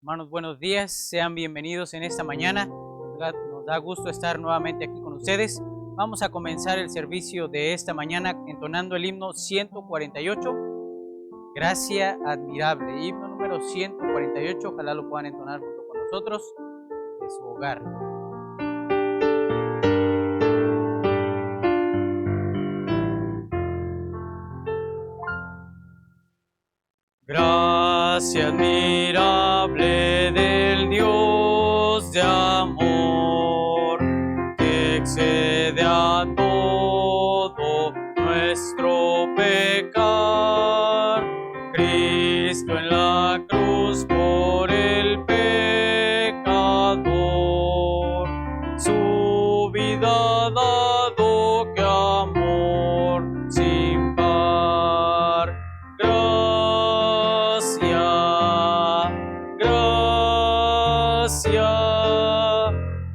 Hermanos, buenos días, sean bienvenidos en esta mañana. Nos da gusto estar nuevamente aquí con ustedes. Vamos a comenzar el servicio de esta mañana entonando el himno 148, Gracia Admirable. Himno número 148, ojalá lo puedan entonar junto con nosotros de su hogar. Gracia admirable del Dios de amor, que excede a todo nuestro pecar. Cristo en la cruz por el pecador, su vida dado, que amor sin par.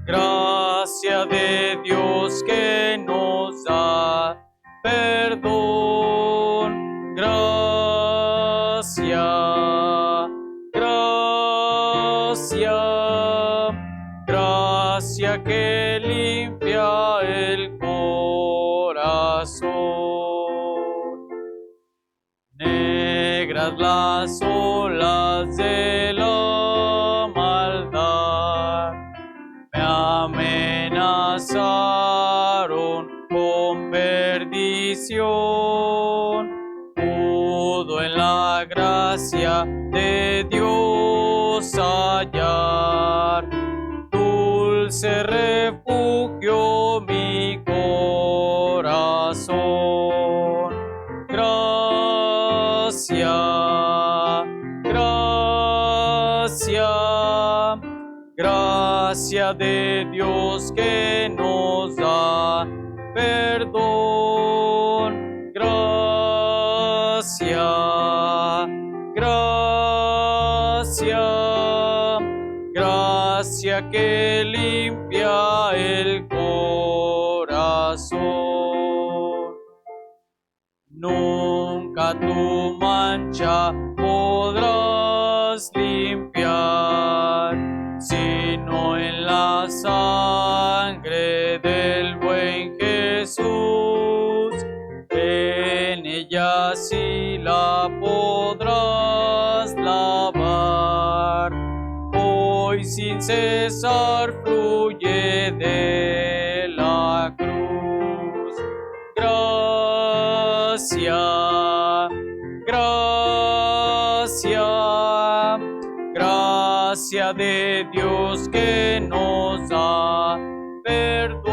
Gracia de Dios que nos da perdón. Gracia que limpia el corazón. Negras las olas de la maldad me amenazaron con perdición. Pudo en la gracia de Dios hallar dulce refugio mi corazón. Gracia de Dios que nos da perdón. Gracia que limpia el corazón. Nunca tu mancha podrás limpiar, sino en la sangre del buen Jesús. En ella sí la podrás lavar, hoy sin cesar fluye de la cruz. Gracia de Dios que nos da perdón.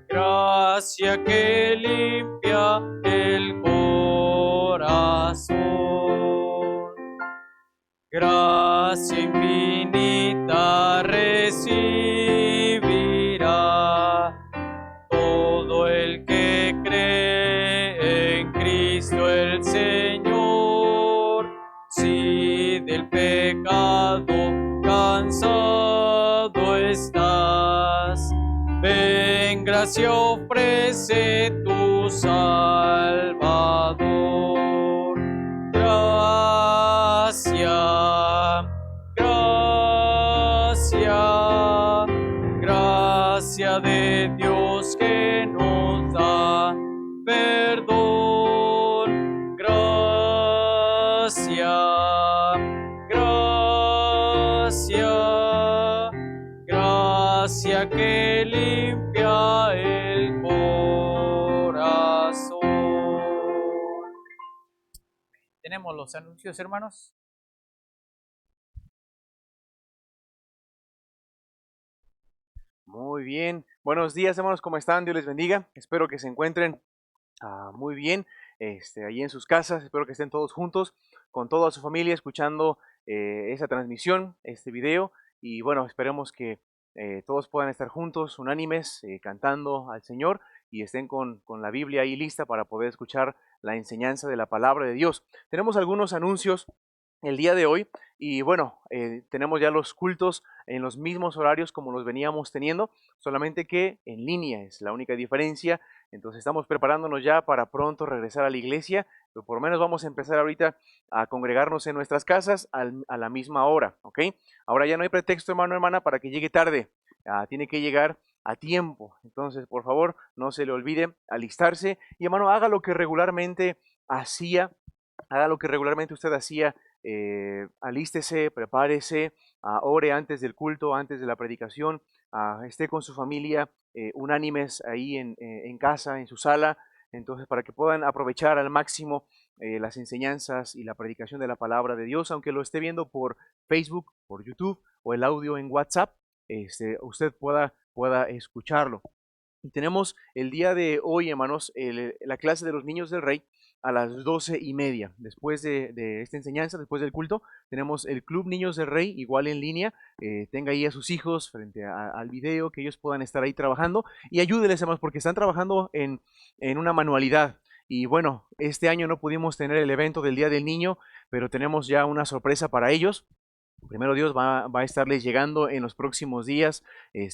Gracia que limpia el corazón. Gracia infinita recibirá todo el que cree en Cristo el Señor. Si del pecado cansado estás, ven, gracia ofrece tu Salvador. Gracia de Dios que nos da perdón. Gracia que limpia el corazón. Tenemos los anuncios, hermanos. Muy bien, buenos días hermanos, ¿cómo están? Dios les bendiga, espero que se encuentren muy bien allí en sus casas, espero que estén todos juntos con toda su familia escuchando esa transmisión, este video, y bueno, esperemos que todos puedan estar juntos, unánimes, cantando al Señor y estén con la Biblia ahí lista para poder escuchar la enseñanza de la palabra de Dios. Tenemos algunos anuncios el día de hoy. Y bueno, tenemos ya los cultos en los mismos horarios como los veníamos teniendo, solamente que en línea es la única diferencia. Entonces estamos preparándonos ya para pronto regresar a la iglesia, pero por lo menos vamos a empezar ahorita a congregarnos en nuestras casas a la misma hora, ¿ok? Ahora ya no hay pretexto, hermano, hermana, para que llegue tarde. Tiene que llegar a tiempo. Entonces, por favor, no se le olvide alistarse y, hermano, haga lo que regularmente hacía. Haga lo que regularmente usted hacía, alístese, prepárese, ore antes del culto, antes de la predicación, esté con su familia, unánimes ahí en casa, en su sala, entonces para que puedan aprovechar al máximo las enseñanzas y la predicación de la palabra de Dios, aunque lo esté viendo por Facebook, por YouTube o el audio en WhatsApp, usted pueda escucharlo. Y tenemos el día de hoy, hermanos, la clase de los niños del Rey a las 12:30. Después de esta enseñanza, después del culto, tenemos el Club Niños del Rey, igual en línea. Tenga ahí a sus hijos frente al video, que ellos puedan estar ahí trabajando. Y ayúdenles, hermanos, porque están trabajando en una manualidad. Y bueno, este año no pudimos tener el evento del Día del Niño, pero tenemos ya una sorpresa para ellos. Primero Dios va a estarles llegando en los próximos días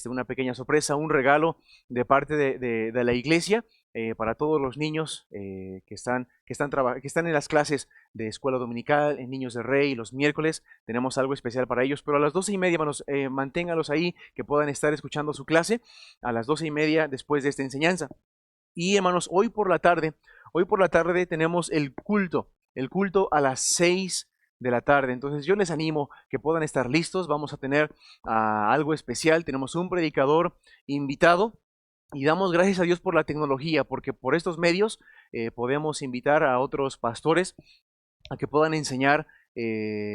una pequeña sorpresa, un regalo de parte de la iglesia para todos los niños que están en las clases de escuela dominical, en Niños de Rey, los miércoles. Tenemos algo especial para ellos, pero a las 12:30, hermanos, manténgalos ahí, que puedan estar escuchando su clase a las 12:30 después de esta enseñanza. Y hermanos, hoy por la tarde tenemos el culto a las 6 de la tarde. Entonces yo les animo que puedan estar listos. Vamos a tener algo especial. Tenemos un predicador invitado y damos gracias a Dios por la tecnología, porque por estos medios podemos invitar a otros pastores a que puedan enseñar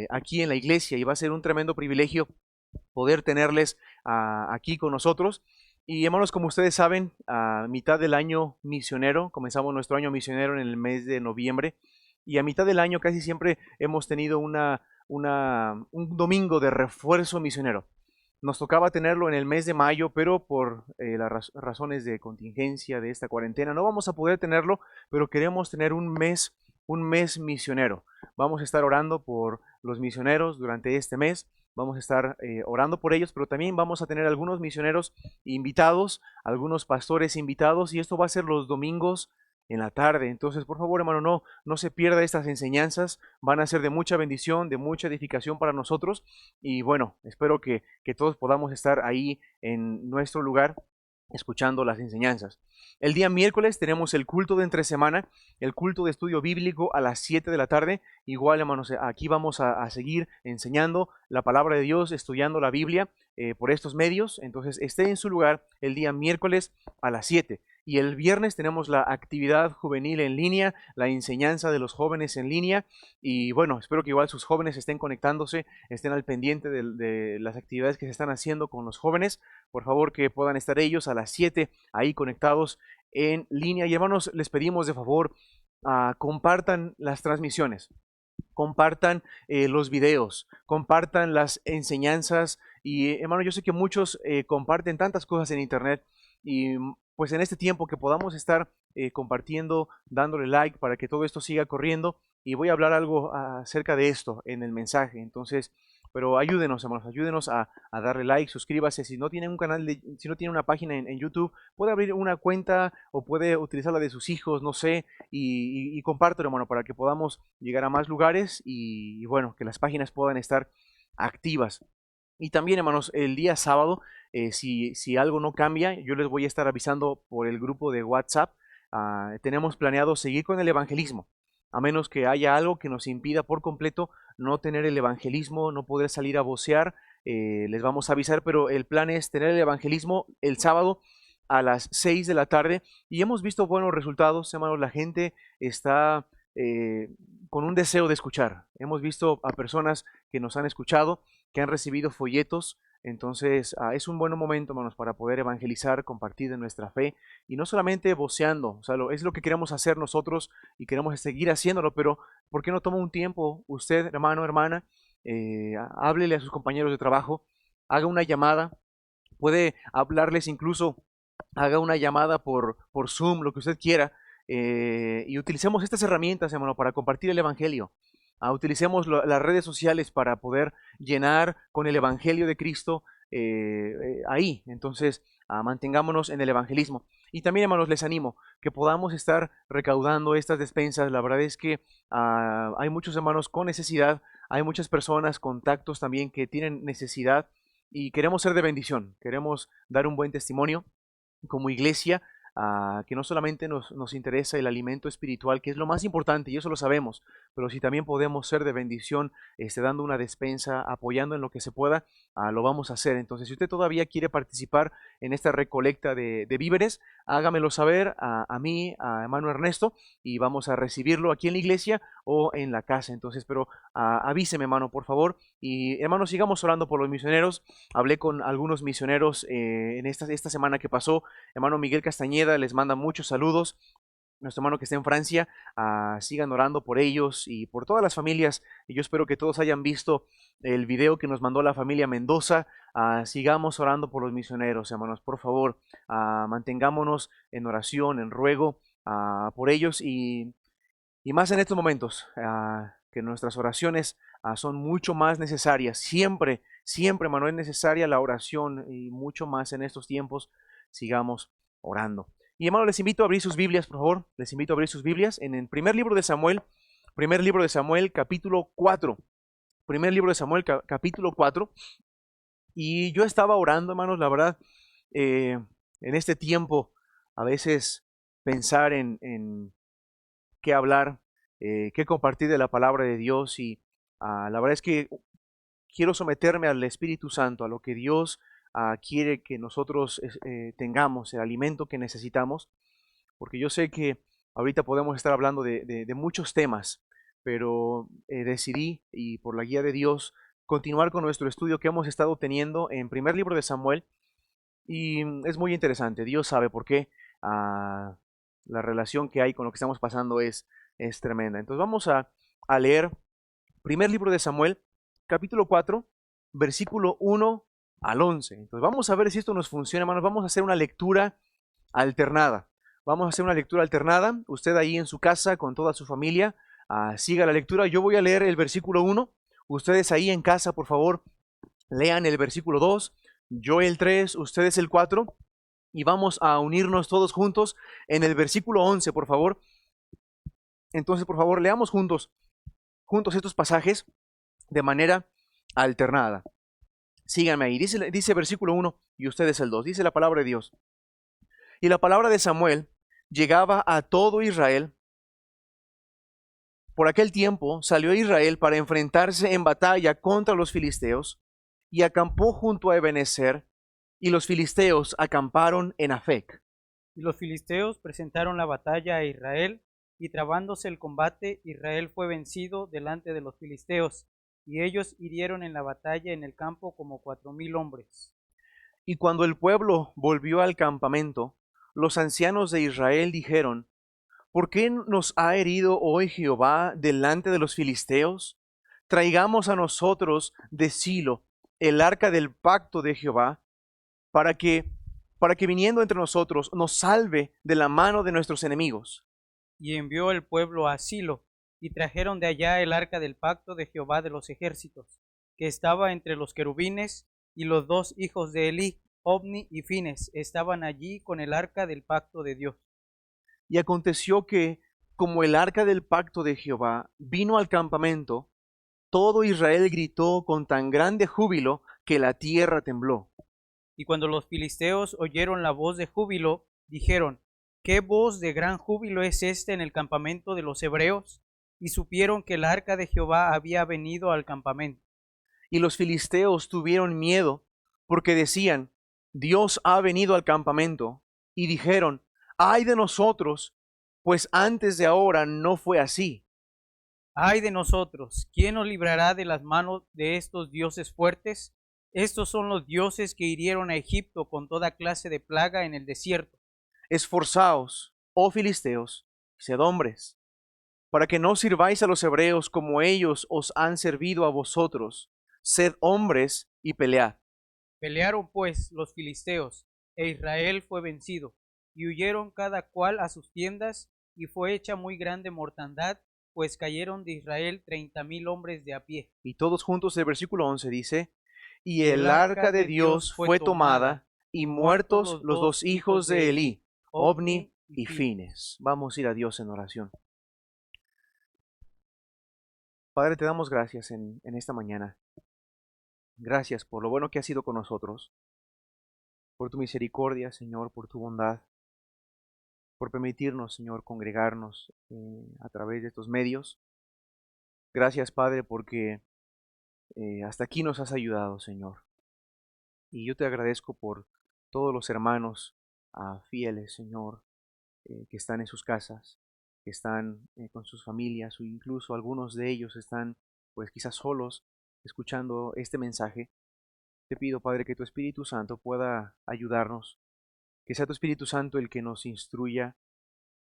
aquí en la iglesia, y va a ser un tremendo privilegio poder tenerles aquí con nosotros. Y hermanos, como ustedes saben, a mitad del año misionero, comenzamos nuestro año misionero en el mes de noviembre, y a mitad del año casi siempre hemos tenido un domingo de refuerzo misionero. Nos tocaba tenerlo en el mes de mayo, pero por las razones de contingencia de esta cuarentena no vamos a poder tenerlo, pero queremos tener un mes misionero. Vamos a estar orando por los misioneros durante este mes. Vamos a estar orando por ellos, pero también vamos a tener algunos misioneros invitados, algunos pastores invitados, y esto va a ser los domingos en la tarde. Entonces, por favor, hermano, no se pierda estas enseñanzas. Van a ser de mucha bendición, de mucha edificación para nosotros. Y bueno, espero que todos podamos estar ahí en nuestro lugar escuchando las enseñanzas. El día miércoles tenemos el culto de entre semana, el culto de estudio bíblico a las 7 de la tarde. Igual, hermanos, aquí vamos a seguir enseñando la palabra de Dios, estudiando la Biblia por estos medios. Entonces, esté en su lugar el día miércoles a las 7. Y el viernes tenemos la actividad juvenil en línea, la enseñanza de los jóvenes en línea. Y bueno, espero que igual sus jóvenes estén conectándose, estén al pendiente de las actividades que se están haciendo con los jóvenes. Por favor, que puedan estar ellos a las 7 ahí conectados en línea. Y hermanos, les pedimos de favor, compartan las transmisiones, compartan los videos, compartan las enseñanzas. Y hermano, yo sé que muchos comparten tantas cosas en internet, y pues en este tiempo que podamos estar compartiendo, dándole like para que todo esto siga corriendo. Y voy a hablar algo acerca de esto en el mensaje. Entonces, pero ayúdenos, hermanos, ayúdenos a darle like, suscríbase. Si no tienen un canal, si no tienen una página en YouTube, puede abrir una cuenta o puede utilizar la de sus hijos, no sé, y compártelo, hermano, para que podamos llegar a más lugares y bueno, que las páginas puedan estar activas. Y también, hermanos, el día sábado, si algo no cambia, yo les voy a estar avisando por el grupo de WhatsApp. Tenemos planeado seguir con el evangelismo, a menos que haya algo que nos impida por completo no tener el evangelismo, no poder salir a vocear. Les vamos a avisar, pero el plan es tener el evangelismo el sábado a las 6 de la tarde, y hemos visto buenos resultados, hermanos. La gente está con un deseo de escuchar. Hemos visto a personas que nos han escuchado, que han recibido folletos. Entonces es un buen momento, hermanos, para poder evangelizar, compartir de nuestra fe, y no solamente voceando. O sea, es lo que queremos hacer nosotros y queremos seguir haciéndolo, pero ¿por qué no toma un tiempo usted, hermano, hermana? Háblele a sus compañeros de trabajo, haga una llamada, puede hablarles incluso, haga una llamada por Zoom, lo que usted quiera, y utilicemos estas herramientas, hermano, para compartir el evangelio. Utilicemos las redes sociales para poder llenar con el Evangelio de Cristo ahí. Entonces, mantengámonos en el evangelismo. Y también, hermanos, les animo que podamos estar recaudando estas despensas. La verdad es que hay muchos hermanos con necesidad, hay muchas personas, contactos también que tienen necesidad y queremos ser de bendición, queremos dar un buen testimonio como iglesia, que no solamente nos interesa el alimento espiritual, que es lo más importante, y eso lo sabemos, pero si también podemos ser de bendición, dando una despensa, apoyando en lo que se pueda, lo vamos a hacer. Entonces, si usted todavía quiere participar en esta recolecta de víveres, hágamelo saber a mí, a hermano Ernesto, y vamos a recibirlo aquí en la iglesia o en la casa. Entonces, pero avíseme, hermano, por favor. Y hermano, sigamos orando por los misioneros. Hablé con algunos misioneros en esta semana que pasó. Hermano Miguel Castañeda les manda muchos saludos. Nuestro hermano que está en Francia, sigan orando por ellos y por todas las familias. Y yo espero que todos hayan visto el video que nos mandó la familia Mendoza. Sigamos orando por los misioneros, hermanos, por favor. Mantengámonos en oración, en ruego por ellos y más en estos momentos, que nuestras oraciones son mucho más necesarias. Siempre, siempre, hermano, es necesaria la oración y mucho más en estos tiempos. Sigamos orando. Y hermano, les invito a abrir sus Biblias, por favor. Les invito a abrir sus Biblias en el primer libro de Samuel, capítulo 4. Primer libro de Samuel, capítulo 4. Y yo estaba orando, hermanos, la verdad, en este tiempo, a veces pensar en qué hablar, qué compartir de la palabra de Dios. Y la verdad es que quiero someterme al Espíritu Santo, a lo que Dios quiere que nosotros tengamos, el alimento que necesitamos, porque yo sé que ahorita podemos estar hablando de muchos temas, pero decidí, y por la guía de Dios, continuar con nuestro estudio que hemos estado teniendo en primer libro de Samuel, y es muy interesante. Dios sabe por qué. La relación que hay con lo que estamos pasando es tremenda. Entonces vamos a leer primer libro de Samuel, capítulo 4, versículo 1 al 11. Entonces vamos a ver si esto nos funciona, hermanos. Vamos a hacer una lectura alternada. Vamos a hacer una lectura alternada. Usted ahí en su casa con toda su familia, siga la lectura. Yo voy a leer el versículo 1. Ustedes ahí en casa, por favor, lean el versículo 2. Yo el 3, ustedes el 4. Y vamos a unirnos todos juntos en el versículo 11, por favor. Entonces, por favor, leamos juntos estos pasajes de manera alternada. Síganme ahí. Dice versículo 1 y ustedes el 2. Dice la palabra de Dios. Y la palabra de Samuel llegaba a todo Israel. Por aquel tiempo salió Israel para enfrentarse en batalla contra los filisteos y acampó junto a Ebenezer, y los filisteos acamparon en Afec. Y los filisteos presentaron la batalla a Israel, y trabándose el combate, Israel fue vencido delante de los filisteos, y ellos hirieron en la batalla en el campo como 4,000 hombres. Y cuando el pueblo volvió al campamento, los ancianos de Israel dijeron: ¿por qué nos ha herido hoy Jehová delante de los filisteos? Traigamos a nosotros de Silo el arca del pacto de Jehová, para que viniendo entre nosotros nos salve de la mano de nuestros enemigos. Y envió el pueblo a Silo, y trajeron de allá el arca del pacto de Jehová de los ejércitos, que estaba entre los querubines, y los 2 hijos de Elí, Ofni y Fines, estaban allí con el arca del pacto de Dios. Y aconteció que, como el arca del pacto de Jehová vino al campamento, todo Israel gritó con tan grande júbilo que la tierra tembló. Y cuando los filisteos oyeron la voz de júbilo, dijeron: ¿qué voz de gran júbilo es esta en el campamento de los hebreos? Y supieron que el arca de Jehová había venido al campamento. Y los filisteos tuvieron miedo, porque decían: Dios ha venido al campamento. Y dijeron: ay de nosotros, pues antes de ahora no fue así. Ay de nosotros, ¿quién nos librará de las manos de estos dioses fuertes? Estos son los dioses que hirieron a Egipto con toda clase de plaga en el desierto. Esforzaos, oh filisteos, sed hombres, para que no sirváis a los hebreos como ellos os han servido a vosotros. Sed hombres y pelead. Pelearon pues los filisteos, e Israel fue vencido, y huyeron cada cual a sus tiendas, y fue hecha muy grande mortandad, pues cayeron de Israel 30,000 hombres de a pie. Y todos juntos el versículo 11 dice, y Y el arca de Dios fue tomada, y muertos los dos hijos de Elí, Ofni y Fines. Vamos a ir a Dios en oración. Padre, te damos gracias en esta mañana. Gracias por lo bueno que has sido con nosotros, por tu misericordia, Señor, por tu bondad, por permitirnos, Señor, congregarnos a través de estos medios. Gracias, Padre, porque hasta aquí nos has ayudado, Señor. Y yo te agradezco por todos los hermanos fieles, Señor, que están en sus casas, que están con sus familias, o incluso algunos de ellos están, pues quizás solos, escuchando este mensaje. Te pido, Padre, que tu Espíritu Santo pueda ayudarnos, que sea tu Espíritu Santo el que nos instruya,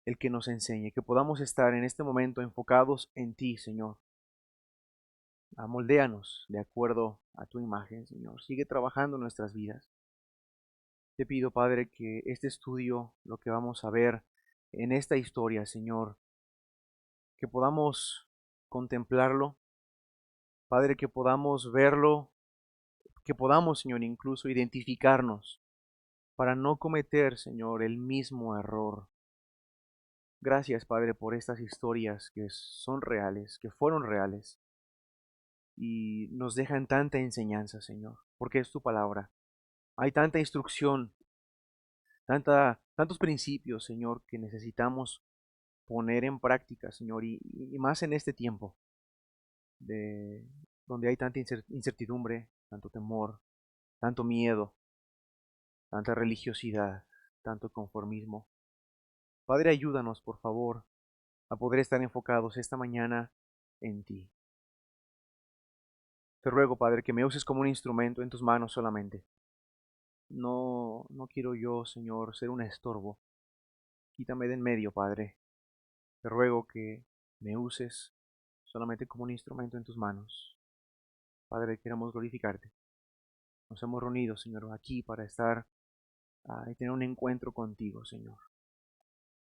el que nos enseñe, que podamos estar en este momento enfocados en ti, Señor. Moldéanos de acuerdo a tu imagen, Señor. Sigue trabajando en nuestras vidas. Te pido, Padre, que este estudio, lo que vamos a ver en esta historia, Señor, que podamos contemplarlo, Padre, que podamos verlo, que podamos, Señor, incluso identificarnos para no cometer, Señor, el mismo error. Gracias, Padre, por estas historias que son reales, que fueron reales y nos dejan tanta enseñanza, Señor, porque es tu palabra. Hay tanta instrucción, tantos principios, Señor, que necesitamos poner en práctica, Señor, y más en este tiempo donde hay tanta incertidumbre, tanto temor, tanto miedo, tanta religiosidad, tanto conformismo. Padre, ayúdanos, por favor, a poder estar enfocados esta mañana en ti. Te ruego, Padre, que me uses como un instrumento en tus manos solamente. No quiero yo, Señor, ser un estorbo. Quítame de en medio, Padre. Te ruego que me uses solamente como un instrumento en tus manos. Padre, queremos glorificarte. Nos hemos reunido, Señor, aquí para estar y tener un encuentro contigo, Señor.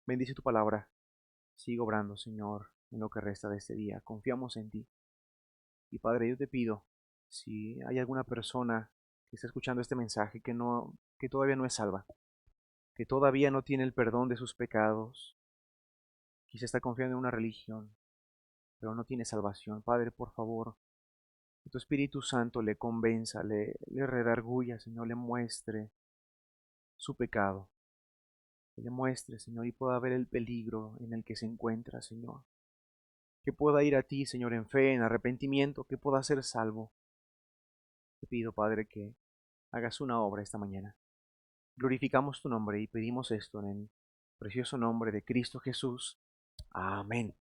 Bendice tu palabra. Sigue obrando, Señor, en lo que resta de este día. Confiamos en ti. Y Padre, yo te pido, si hay alguna persona que está escuchando este mensaje que todavía no es salva, que todavía no tiene el perdón de sus pecados, quizá está confiando en una religión, pero no tiene salvación, Padre, por favor, que tu Espíritu Santo le convenza, le redarguya, Señor, le muestre su pecado, que le muestre, Señor, y pueda ver el peligro en el que se encuentra, Señor. Que pueda ir a ti, Señor, en fe, en arrepentimiento, que pueda ser salvo. Te pido, Padre, que hagas una obra esta mañana. Glorificamos tu nombre y pedimos esto en el precioso nombre de Cristo Jesús. Amén.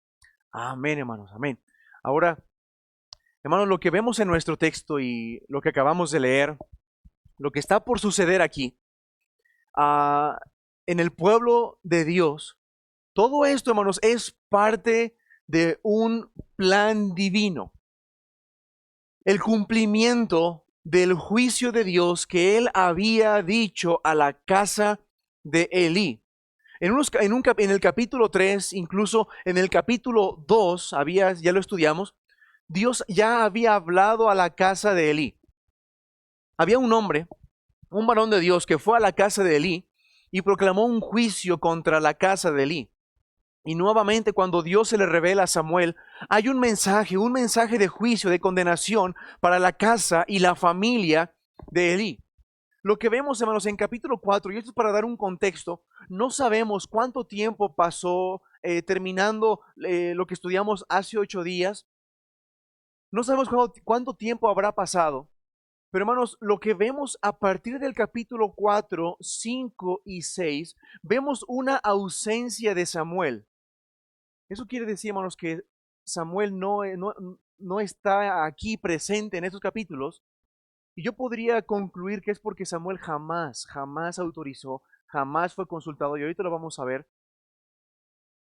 Amén, hermanos. Amén. Ahora, hermanos, lo que vemos en nuestro texto y lo que acabamos de leer, lo que está por suceder aquí, en el pueblo de Dios, todo esto, hermanos, es parte de un plan divino. El cumplimiento del juicio de Dios que él había dicho a la casa de Elí. En el capítulo 3, incluso en el capítulo 2, ya lo estudiamos, Dios ya había hablado a la casa de Elí. Había un hombre, un varón de Dios, que fue a la casa de Elí y proclamó un juicio contra la casa de Elí. Y nuevamente cuando Dios se le revela a Samuel, hay un mensaje de juicio, de condenación para la casa y la familia de Elí. Lo que vemos, hermanos, en capítulo 4, y esto es para dar un contexto, no sabemos cuánto tiempo pasó terminando lo que estudiamos hace 8 días. No sabemos cuánto tiempo habrá pasado. Pero hermanos, lo que vemos a partir del capítulo 4, 5 y 6, vemos una ausencia de Samuel. Eso quiere decir, hermanos, que Samuel no está aquí presente en estos capítulos. Y yo podría concluir que es porque Samuel jamás autorizó, jamás fue consultado. Y ahorita lo vamos a ver.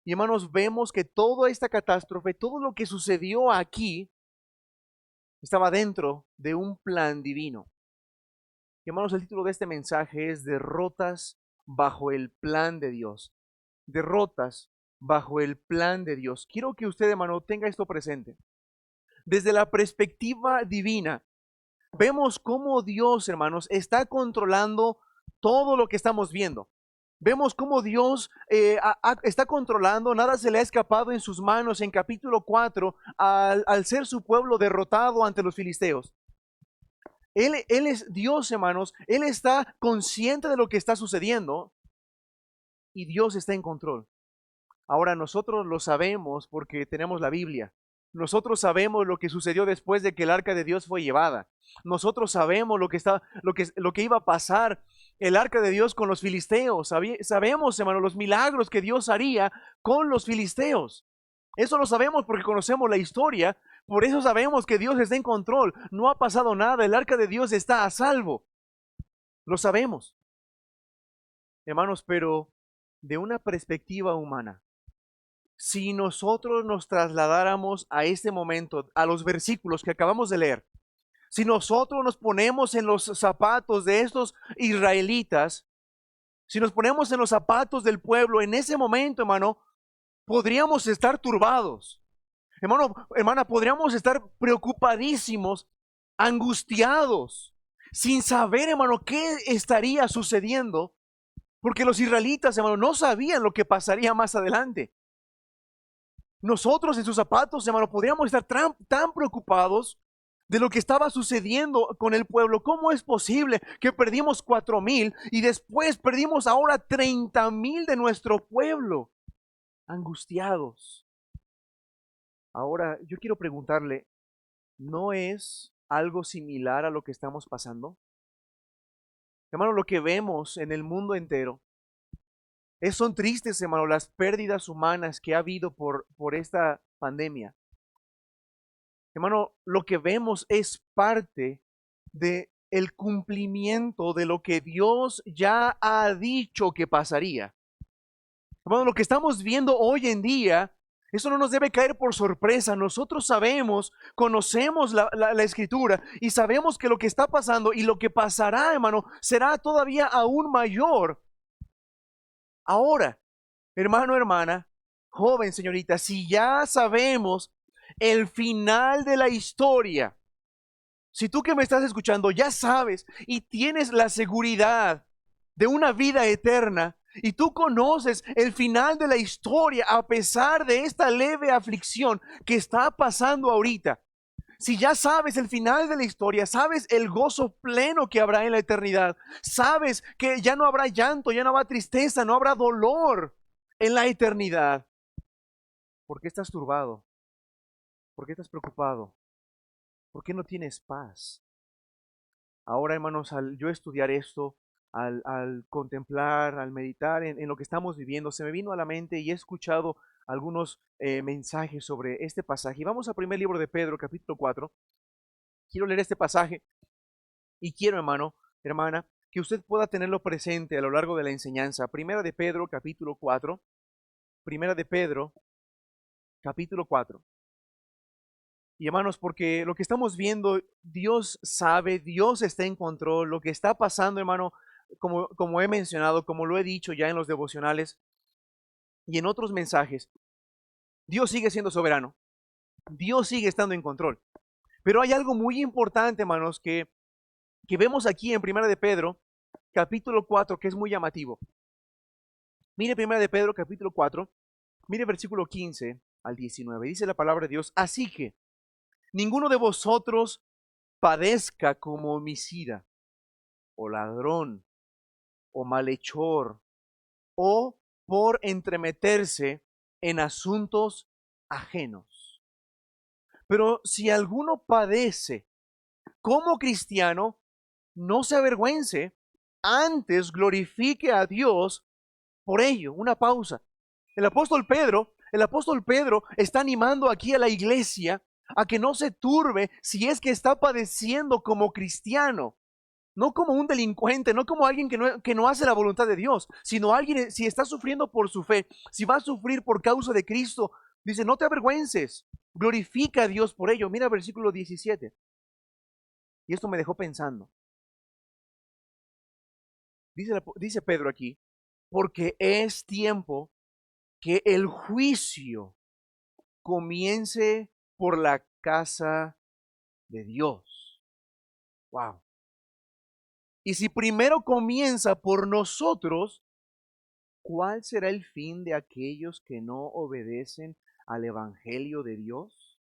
Y hermanos, vemos que toda esta catástrofe, todo lo que sucedió aquí, estaba dentro de un plan divino. Y hermanos, el título de este mensaje es Derrotas bajo el plan de Dios. Derrotas bajo el plan de Dios. Quiero que usted, hermano, tenga esto presente. Desde la perspectiva divina, vemos cómo Dios, hermanos, está controlando todo lo que estamos viendo. Vemos cómo Dios está controlando, nada se le ha escapado en sus manos en capítulo 4 al ser su pueblo derrotado ante los filisteos. Él es Dios, hermanos, Él está consciente de lo que está sucediendo y Dios está en control. Ahora nosotros lo sabemos porque tenemos la Biblia. Nosotros sabemos lo que sucedió después de que el arca de Dios fue llevada. Nosotros sabemos lo que iba a pasar el arca de Dios con los filisteos. Sabemos, hermano, los milagros que Dios haría con los filisteos. Eso lo sabemos porque conocemos la historia. Por eso sabemos que Dios está en control. No ha pasado nada. El arca de Dios está a salvo. Lo sabemos. Hermanos, pero de una perspectiva humana, si nosotros nos trasladáramos a este momento, a los versículos que acabamos de leer, si nosotros nos ponemos en los zapatos de estos israelitas, si nos ponemos en los zapatos del pueblo, en ese momento, hermano, podríamos estar turbados. Hermano, hermana, podríamos estar preocupadísimos, angustiados, sin saber, hermano, qué estaría sucediendo, porque los israelitas, hermano, no sabían lo que pasaría más adelante. Nosotros en sus zapatos, hermano, podríamos estar tan preocupados de lo que estaba sucediendo con el pueblo. ¿Cómo es posible que perdimos 4,000 y después perdimos ahora 30,000 de nuestro pueblo? Angustiados. Ahora, yo quiero preguntarle, ¿no es algo similar a lo que estamos pasando? Hermano, lo que vemos en el mundo entero son tristes, hermano, las pérdidas humanas que ha habido por esta pandemia. Hermano, lo que vemos es parte de el cumplimiento de lo que Dios ya ha dicho que pasaría. Hermano, lo que estamos viendo hoy en día, eso no nos debe caer por sorpresa. Nosotros sabemos, conocemos la Escritura y sabemos que lo que está pasando y lo que pasará, hermano, será todavía aún mayor. Ahora, hermano, hermana, joven, señorita, si ya sabemos el final de la historia, si tú que me estás escuchando ya sabes y tienes la seguridad de una vida eterna y tú conoces el final de la historia a pesar de esta leve aflicción que está pasando ahorita, si ya sabes el final de la historia, sabes el gozo pleno que habrá en la eternidad, sabes que ya no habrá llanto, ya no habrá tristeza, no habrá dolor en la eternidad, ¿por qué estás turbado? ¿Por qué estás preocupado? ¿Por qué no tienes paz? Ahora, hermanos, al yo estudiar esto, al contemplar, al meditar en lo que estamos viviendo, se me vino a la mente y he escuchado algunos mensajes sobre este pasaje. Y vamos al primer libro de Pedro, capítulo 4. Quiero leer este pasaje y quiero, hermano, hermana, que usted pueda tenerlo presente a lo largo de la enseñanza. Primera de Pedro, capítulo 4. Primera de Pedro, capítulo 4. Y hermanos, porque lo que estamos viendo, Dios sabe, Dios está en control. Lo que está pasando, hermano, como he mencionado, como lo he dicho ya en los devocionales y en otros mensajes, Dios sigue siendo soberano. Dios sigue estando en control. Pero hay algo muy importante, hermanos, que vemos aquí en Primera de Pedro, capítulo 4, que es muy llamativo. Mire Primera de Pedro, capítulo 4, mire versículo 15 al 19. Dice la palabra de Dios: así que ninguno de vosotros padezca como homicida, o ladrón, o malhechor, o por entremeterse en asuntos ajenos. Pero si alguno padece como cristiano, no se avergüence, antes glorifique a Dios por ello. Una pausa. El apóstol Pedro está animando aquí a la iglesia a que no se turbe si es que está padeciendo como cristiano. No como un delincuente, no como alguien que no hace la voluntad de Dios, sino alguien, si está sufriendo por su fe, si va a sufrir por causa de Cristo, dice, no te avergüences, glorifica a Dios por ello. Mira versículo 17. Y esto me dejó pensando. Dice Pedro aquí, porque es tiempo que el juicio comience por la casa de Dios. Wow. Y si primero comienza por nosotros, ¿cuál será el fin de aquellos que no obedecen al Evangelio de Dios?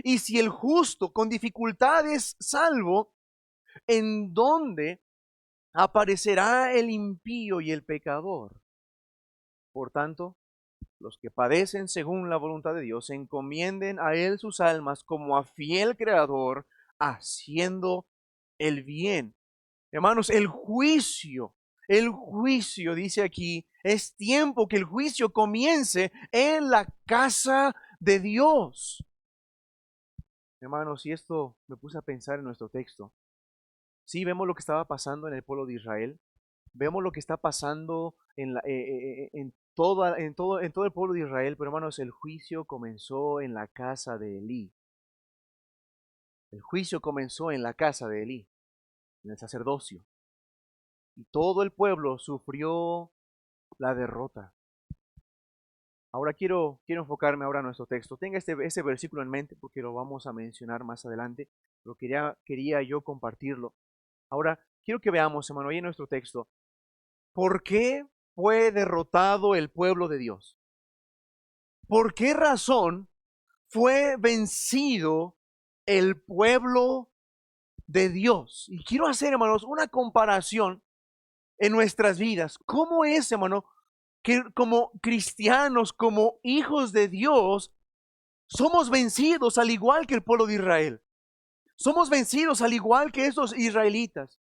Y si el justo con dificultad es salvo, ¿en dónde aparecerá el impío y el pecador? Por tanto, los que padecen según la voluntad de Dios encomienden a Él sus almas como a fiel Creador, haciendo el bien. Hermanos, el juicio, dice aquí, es tiempo que el juicio comience en la casa de Dios. Hermanos, y esto me puse a pensar en nuestro texto. Sí, vemos lo que estaba pasando en el pueblo de Israel. Vemos lo que está pasando en todo el pueblo de Israel, pero hermanos, el juicio comenzó en la casa de Elí. El juicio comenzó en la casa de Elí, en el sacerdocio. Y todo el pueblo sufrió la derrota. Ahora quiero enfocarme ahora en nuestro texto. Tenga ese versículo en mente porque lo vamos a mencionar más adelante, pero quería yo compartirlo. Ahora, quiero que veamos, hermano, ahí en nuestro texto, ¿por qué fue derrotado el pueblo de Dios? ¿Por qué razón fue vencido el pueblo de Dios? Y quiero hacer, hermanos, una comparación en nuestras vidas. ¿Cómo es, hermano, que como cristianos, como hijos de Dios, somos vencidos al igual que el pueblo de Israel? Somos vencidos al igual que esos israelitas.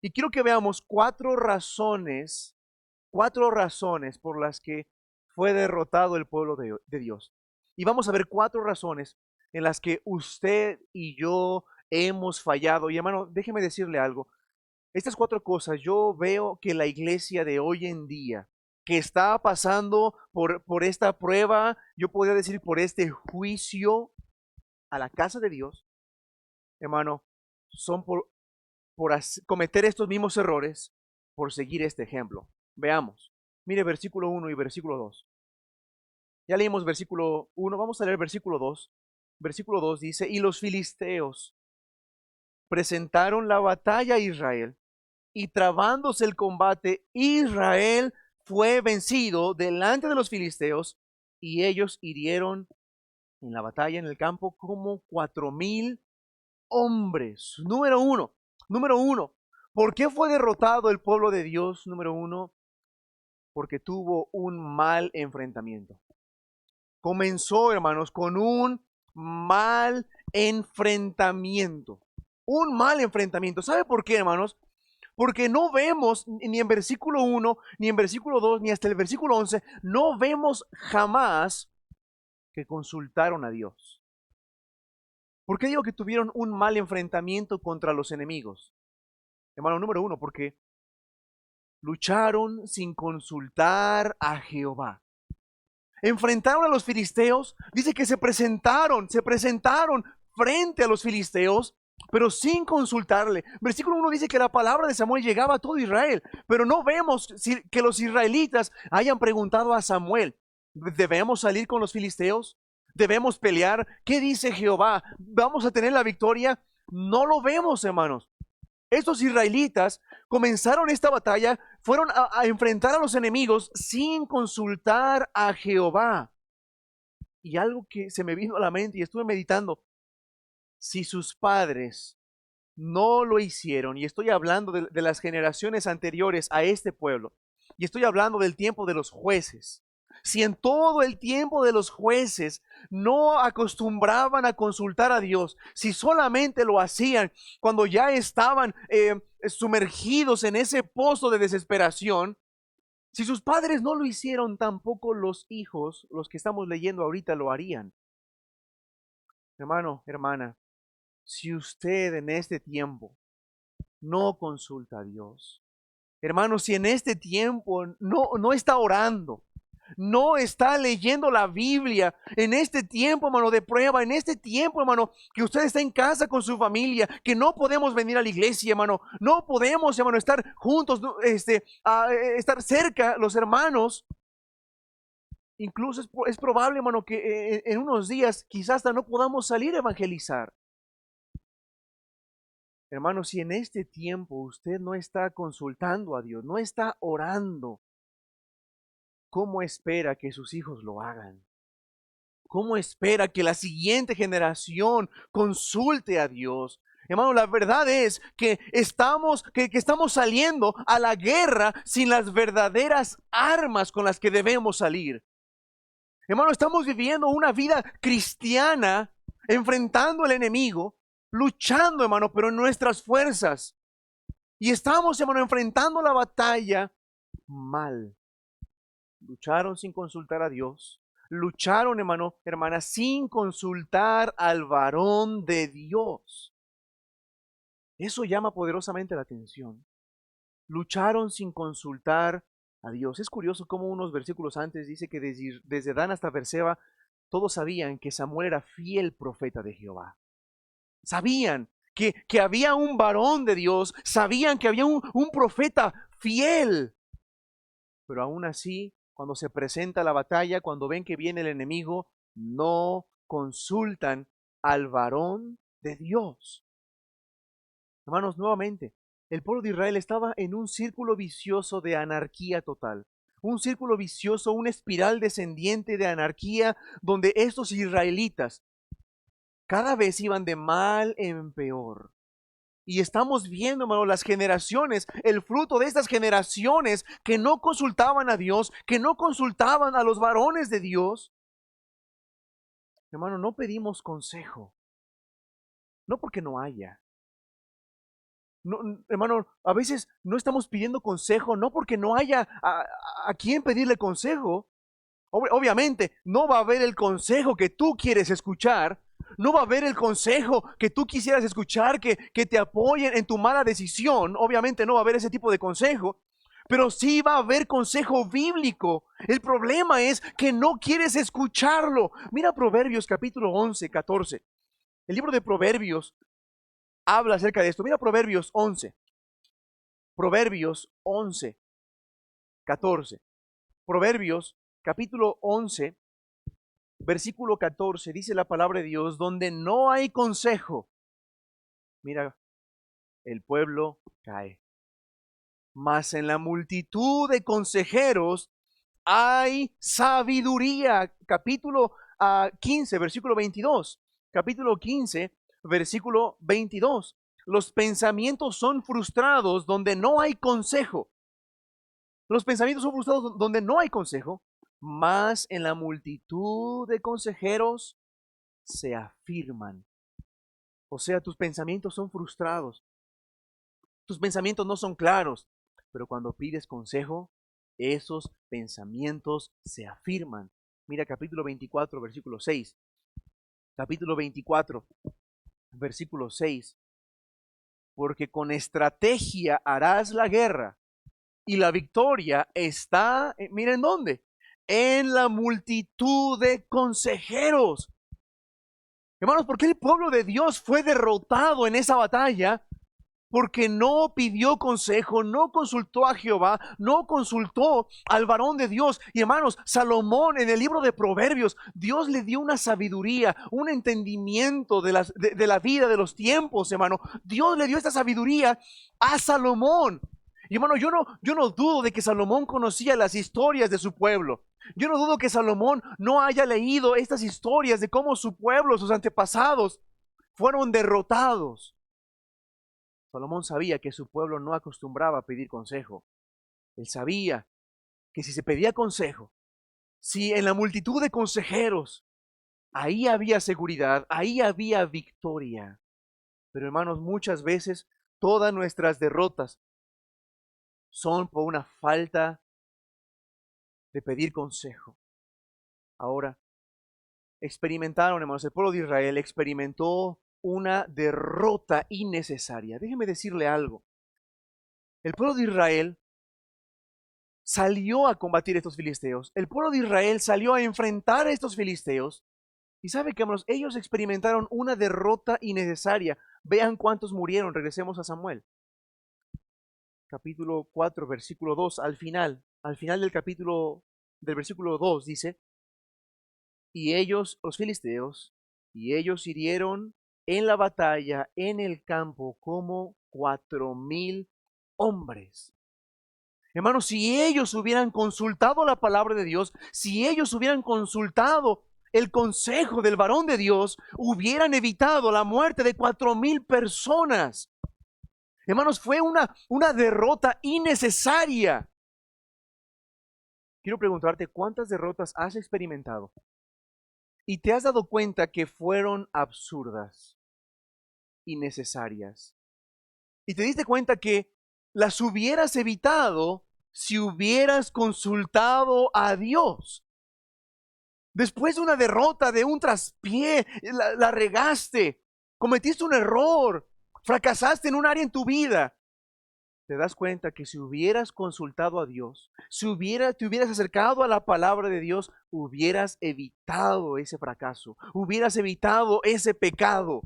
Y quiero que veamos cuatro razones por las que fue derrotado el pueblo de Dios. Y vamos a ver cuatro razones en las que usted y yo hemos fallado. Y hermano, déjeme decirle algo. Estas cuatro cosas, yo veo que la iglesia de hoy en día, que está pasando por esta prueba, yo podría decir por este juicio a la casa de Dios, hermano, son por cometer estos mismos errores, por seguir este ejemplo. Veamos. Mire versículo 1 y versículo 2. Ya leímos versículo 1, vamos a leer versículo 2. Versículo 2 dice, y los filisteos presentaron la batalla a Israel, y trabándose el combate, Israel fue vencido delante de los filisteos, y ellos hirieron en la batalla en el campo como 4,000 hombres. Número uno, ¿por qué fue derrotado el pueblo de Dios? Número uno, porque tuvo un mal enfrentamiento. Comenzó, hermanos, con un mal enfrentamiento. Un mal enfrentamiento. ¿Sabe por qué, hermanos? Porque no vemos ni en versículo 1, ni en versículo 2, ni hasta el versículo 11, no vemos jamás que consultaron a Dios. ¿Por qué digo que tuvieron un mal enfrentamiento contra los enemigos? Hermano, número uno, porque lucharon sin consultar a Jehová. Enfrentaron a los filisteos, dice que se presentaron frente a los filisteos, pero sin consultarle. Versículo 1 dice que la palabra de Samuel llegaba a todo Israel, pero no vemos que los israelitas hayan preguntado a Samuel, ¿debemos salir con los filisteos? ¿Debemos pelear? ¿Qué dice Jehová? ¿Vamos a tener la victoria? No lo vemos, hermanos. Estos israelitas comenzaron esta batalla, fueron a enfrentar a los enemigos sin consultar a Jehová. Y algo que se me vino a la mente y estuve meditando, si sus padres no lo hicieron, y estoy hablando de las generaciones anteriores a este pueblo, y estoy hablando del tiempo de los jueces, si en todo el tiempo de los jueces no acostumbraban a consultar a Dios, si solamente lo hacían cuando ya estaban sumergidos en ese pozo de desesperación, si sus padres no lo hicieron, tampoco los hijos, los que estamos leyendo ahorita, lo harían. Hermano, hermana, si usted en este tiempo no consulta a Dios, hermano, si en este tiempo no está orando, no está leyendo la Biblia, en este tiempo, hermano, de prueba, en este tiempo, hermano, que usted está en casa con su familia, que no podemos venir a la iglesia, hermano, no podemos, hermano, estar juntos, estar cerca los hermanos, Incluso es probable, hermano, que en unos días quizás hasta no podamos salir a evangelizar. Hermano, si en este tiempo usted no está consultando a Dios, no está orando, ¿cómo espera que sus hijos lo hagan? ¿Cómo espera que la siguiente generación consulte a Dios? Hermano, la verdad es que estamos saliendo a la guerra sin las verdaderas armas con las que debemos salir. Hermano, estamos viviendo una vida cristiana, enfrentando al enemigo, luchando, hermano, pero en nuestras fuerzas. Y estamos, hermano, enfrentando la batalla mal. Lucharon sin consultar a Dios. Lucharon, hermano, hermana, sin consultar al varón de Dios. Eso llama poderosamente la atención. Lucharon sin consultar a Dios. Es curioso cómo unos versículos antes dice que desde Dan hasta Berseba todos sabían que Samuel era fiel profeta de Jehová. Sabían que había un varón de Dios, sabían que había un profeta fiel. Pero aún así, cuando se presenta la batalla, cuando ven que viene el enemigo, no consultan al varón de Dios. Hermanos, nuevamente, el pueblo de Israel estaba en un círculo vicioso de anarquía total. Un círculo vicioso, una espiral descendiente de anarquía, donde estos israelitas cada vez iban de mal en peor. Y estamos viendo, hermano, las generaciones, el fruto de estas generaciones que no consultaban a Dios, que no consultaban a los varones de Dios. Hermano, no pedimos consejo, no porque no haya. No, hermano, a veces no estamos pidiendo consejo, no porque no haya a quien pedirle consejo. Obviamente, no va a haber el consejo que tú quieres escuchar. No va a haber el consejo que tú quisieras escuchar, que te apoyen en tu mala decisión. Obviamente no va a haber ese tipo de consejo, pero sí va a haber consejo bíblico. El problema es que no quieres escucharlo. Mira Proverbios capítulo 11, 14. El libro de Proverbios habla acerca de esto. Mira Proverbios 11. Proverbios 11, 14. Proverbios capítulo 11, versículo 14, dice la palabra de Dios, donde no hay consejo, mira, el pueblo cae. Mas en la multitud de consejeros hay sabiduría. Capítulo 15, versículo 22. Capítulo 15, versículo 22. Los pensamientos son frustrados donde no hay consejo. Los pensamientos son frustrados donde no hay consejo, mas en la multitud de consejeros se afirman. O sea, tus pensamientos son frustrados. Tus pensamientos no son claros, pero cuando pides consejo, esos pensamientos se afirman. Mira capítulo 24, versículo 6. Capítulo 24, versículo 6. Porque con estrategia harás la guerra y la victoria está, miren dónde, en la multitud de consejeros. Hermanos, ¿por qué el pueblo de Dios fue derrotado en esa batalla? Porque no pidió consejo, no consultó a Jehová, no consultó al varón de Dios. Y hermanos, Salomón en el libro de Proverbios, Dios le dio una sabiduría, un entendimiento de la vida, de los tiempos, hermano. Dios le dio esta sabiduría a Salomón. Y hermano, yo no dudo de que Salomón conocía las historias de su pueblo. Yo no dudo que Salomón no haya leído estas historias de cómo su pueblo, sus antepasados, fueron derrotados. Salomón sabía que su pueblo no acostumbraba a pedir consejo. Él sabía que si se pedía consejo, si en la multitud de consejeros, ahí había seguridad, ahí había victoria. Pero hermanos, muchas veces todas nuestras derrotas son por una falta de pedir consejo. Ahora, experimentaron, hermanos, el pueblo de Israel experimentó una derrota innecesaria. Déjeme decirle algo. El pueblo de Israel salió a combatir a estos filisteos. El pueblo de Israel salió a enfrentar a estos filisteos. Y sabe que, hermanos, ellos experimentaron una derrota innecesaria. Vean cuántos murieron. Regresemos a Samuel. Capítulo 4, versículo 2, al final del capítulo, del versículo 2 dice, y ellos, los filisteos, y ellos hirieron en la batalla, en el campo, como 4,000 hombres. Hermanos, si ellos hubieran consultado la palabra de Dios, si ellos hubieran consultado el consejo del varón de Dios, hubieran evitado la muerte de 4,000 personas. Hermanos, fue una derrota innecesaria. Quiero preguntarte, ¿cuántas derrotas has experimentado? Y te has dado cuenta que fueron absurdas, innecesarias. Y te diste cuenta que las hubieras evitado si hubieras consultado a Dios. Después de una derrota, de un traspié, la regaste, cometiste un error, fracasaste en un área en tu vida. Te das cuenta que si hubieras consultado a Dios, si te hubieras acercado a la palabra de Dios, hubieras evitado ese fracaso, hubieras evitado ese pecado,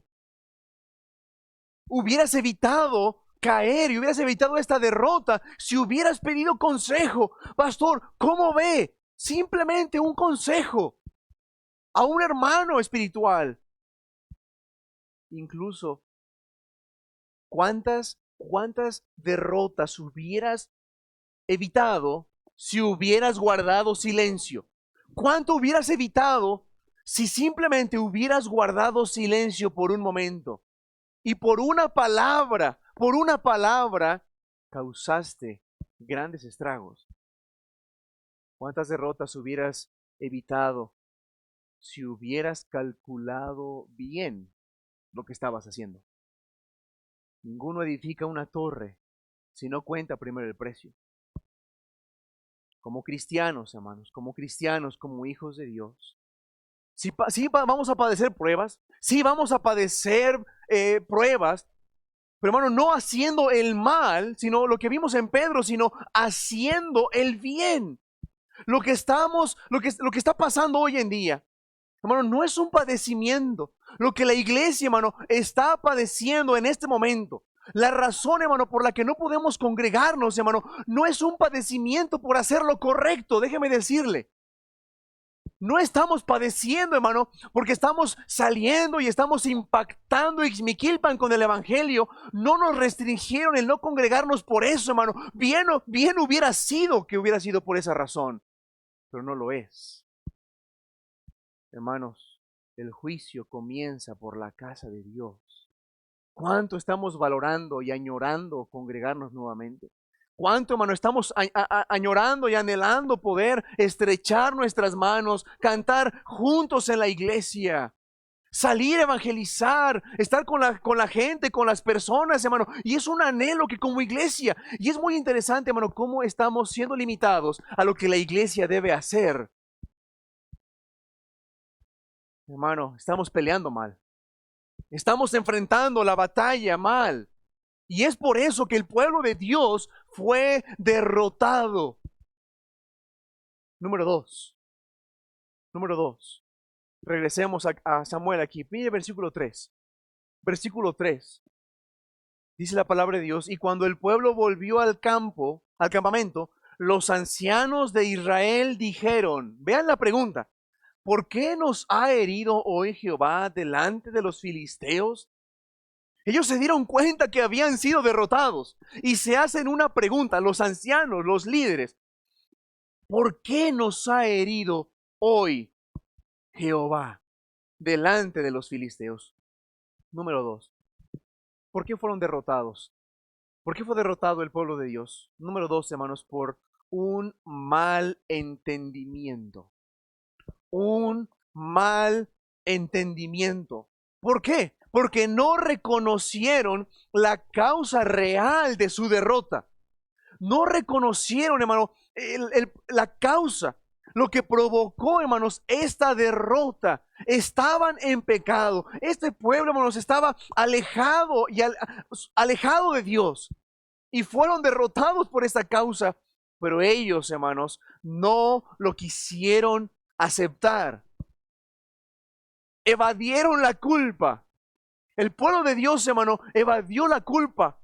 hubieras evitado caer y hubieras evitado esta derrota si hubieras pedido consejo. Pastor, ¿cómo ve? Simplemente un consejo a un hermano espiritual. Incluso, ¿cuántas derrotas hubieras evitado si hubieras guardado silencio? ¿Cuánto hubieras evitado si simplemente hubieras guardado silencio por un momento? Y por una palabra, causaste grandes estragos. ¿Cuántas derrotas hubieras evitado si hubieras calculado bien lo que estabas haciendo? Ninguno edifica una torre si no cuenta primero el precio. Como cristianos, hermanos, como hijos de Dios, sí vamos a padecer pruebas, sí vamos a padecer pruebas, pero hermano, no haciendo el mal, sino lo que vimos en Pedro, sino haciendo el bien. Lo que está pasando hoy en día, hermano, no es un padecimiento. Lo que la iglesia, hermano, está padeciendo en este momento, la razón, hermano, por la que no podemos congregarnos, hermano, no es un padecimiento por hacer lo correcto. Déjeme decirle, no estamos padeciendo, hermano, porque estamos saliendo y estamos impactando Ixmiquilpan con el evangelio. No nos restringieron el no congregarnos por eso, hermano. Bien hubiera sido que hubiera sido por esa razón, pero no lo es. Hermanos, el juicio comienza por la casa de Dios. ¿Cuánto estamos valorando y añorando congregarnos nuevamente? ¿Cuánto, hermano, estamos añorando y anhelando poder estrechar nuestras manos, cantar juntos en la iglesia, salir a evangelizar, estar con la gente, con las personas, hermano? Y es un anhelo que como iglesia, y es muy interesante, hermano, cómo estamos siendo limitados a lo que la iglesia debe hacer. Hermano, estamos peleando mal. Estamos enfrentando la batalla mal. Y es por eso que el pueblo de Dios fue derrotado. Número dos. Regresemos a Samuel aquí. Mire versículo 3. Versículo 3. Dice la palabra de Dios: y cuando el pueblo volvió al campamento, los ancianos de Israel dijeron, vean la pregunta, ¿por qué nos ha herido hoy Jehová delante de los filisteos? Ellos se dieron cuenta que habían sido derrotados y se hacen una pregunta, los ancianos, los líderes: ¿por qué nos ha herido hoy Jehová delante de los filisteos? Número 2. ¿Por qué fueron derrotados? ¿Por qué fue derrotado el pueblo de Dios? Número 2, hermanos, por un mal entendimiento. Un mal entendimiento. ¿Por qué? Porque no reconocieron la causa real de su derrota. No reconocieron, hermano, la causa, lo que provocó, hermanos, esta derrota. Estaban en pecado. Este pueblo, hermanos, estaba alejado de Dios. Y fueron derrotados por esta causa. Pero ellos, hermanos, no lo quisieron aceptar. Evadieron la culpa. El pueblo de Dios, hermano, evadió la culpa.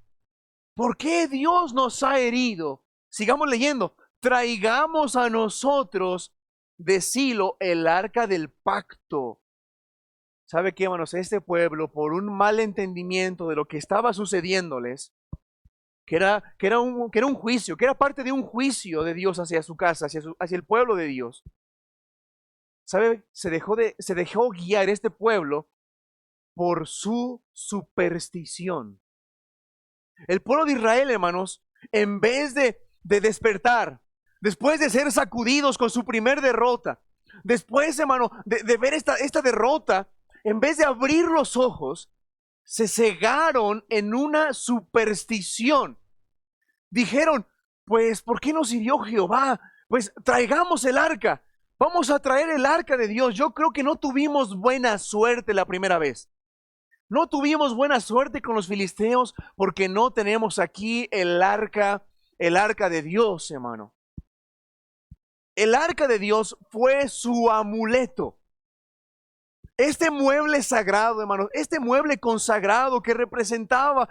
¿Por qué Dios nos ha herido? Sigamos leyendo. Traigamos a nosotros de Silo el arca del pacto. ¿Sabe qué, hermanos? Este pueblo, por un mal entendimiento de lo que estaba sucediéndoles, que era un juicio, que era parte de un juicio de Dios hacia su casa, hacia el pueblo de Dios. ¿Sabe? Se dejó guiar este pueblo por su superstición. El pueblo de Israel, hermanos, en vez de despertar, después de ser sacudidos con su primer derrota, después, hermano, de ver esta derrota, en vez de abrir los ojos, se cegaron en una superstición. Dijeron, pues, ¿por qué nos hirió Jehová? Pues traigamos el arca. Vamos a traer el arca de Dios. Yo creo que no tuvimos buena suerte la primera vez. No tuvimos buena suerte con los filisteos porque no tenemos aquí el arca de Dios, hermano. El arca de Dios fue su amuleto. Este mueble sagrado, hermanos, este mueble consagrado que representa,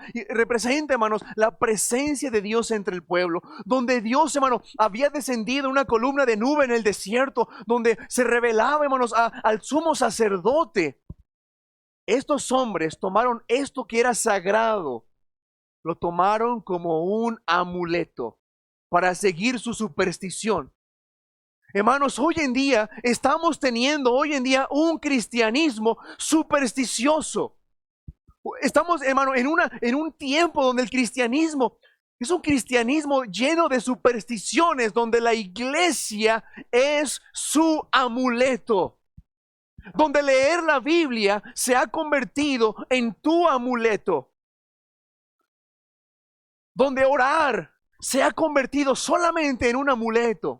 hermanos, la presencia de Dios entre el pueblo, donde Dios, hermano, había descendido una columna de nube en el desierto, donde se revelaba, hermanos, al sumo sacerdote. Estos hombres tomaron esto que era sagrado, lo tomaron como un amuleto para seguir su superstición. Hermanos, hoy en día estamos teniendo un cristianismo supersticioso. Estamos, hermano, en un tiempo donde el cristianismo es un cristianismo lleno de supersticiones, donde la iglesia es su amuleto. Donde leer la Biblia se ha convertido en tu amuleto. Donde orar se ha convertido solamente en un amuleto.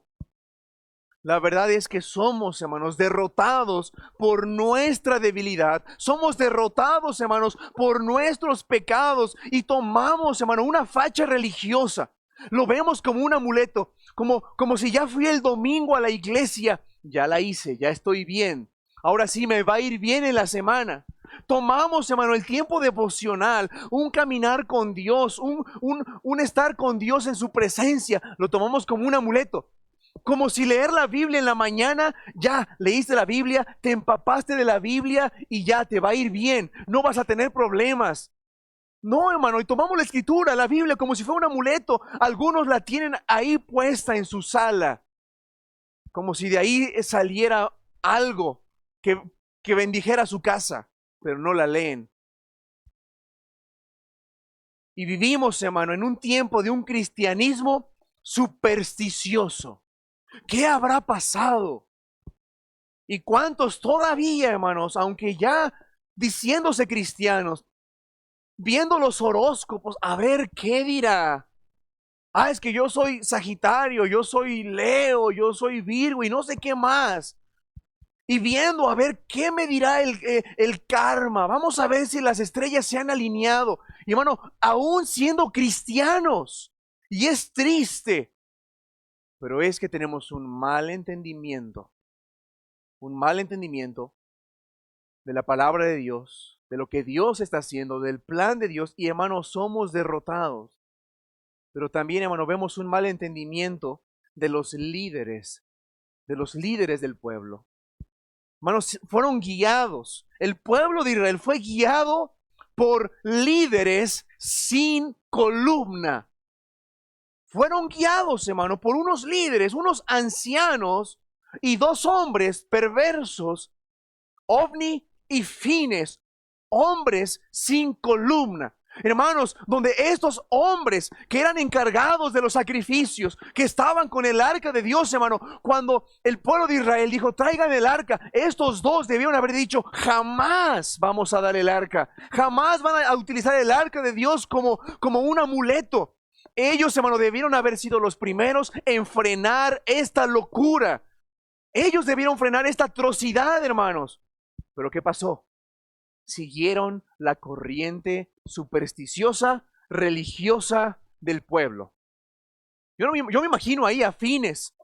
La verdad es que somos, hermanos, derrotados por nuestra debilidad. Somos derrotados, hermanos, por nuestros pecados. Y tomamos, hermano, una facha religiosa. Lo vemos como un amuleto. Como si ya fui el domingo a la iglesia. Ya la hice, ya estoy bien. Ahora sí me va a ir bien en la semana. Tomamos, hermano, el tiempo devocional, un caminar con Dios, un estar con Dios en su presencia. Lo tomamos como un amuleto. Como si leer la Biblia en la mañana, ya leíste la Biblia, te empapaste de la Biblia y ya te va a ir bien. No vas a tener problemas. No, hermano, y tomamos la escritura, la Biblia, como si fuera un amuleto. Algunos la tienen ahí puesta en su sala. Como si de ahí saliera algo que bendijera su casa, pero no la leen. Y vivimos, hermano, en un tiempo de un cristianismo supersticioso. ¿Qué habrá pasado? ¿Y cuántos todavía, hermanos, aunque ya diciéndose cristianos, viendo los horóscopos, a ver qué dirá? Ah, es que yo soy Sagitario, yo soy Leo, yo soy Virgo y no sé qué más. Y viendo a ver qué me dirá el karma. Vamos a ver si las estrellas se han alineado. Y hermano, aún siendo cristianos. Y es triste. Pero es que tenemos un mal entendimiento de la palabra de Dios, de lo que Dios está haciendo, del plan de Dios, y hermanos, somos derrotados. Pero también, hermano, vemos un mal entendimiento de los líderes del pueblo. Hermanos, fueron guiados. El pueblo de Israel fue guiado por líderes sin columna. Fueron guiados, hermano, por unos líderes, unos ancianos y dos hombres perversos, Ofni y Fines, hombres sin columna. Hermanos, donde estos hombres que eran encargados de los sacrificios, que estaban con el arca de Dios, hermano, cuando el pueblo de Israel dijo, traigan el arca, estos dos debieron haber dicho, jamás vamos a dar el arca, jamás van a utilizar el arca de Dios como un amuleto. Ellos, hermano, debieron haber sido los primeros en frenar esta locura. Ellos debieron frenar esta atrocidad, hermanos. Pero ¿qué pasó? Siguieron la corriente supersticiosa, religiosa del pueblo. Yo me imagino ahí a Fines,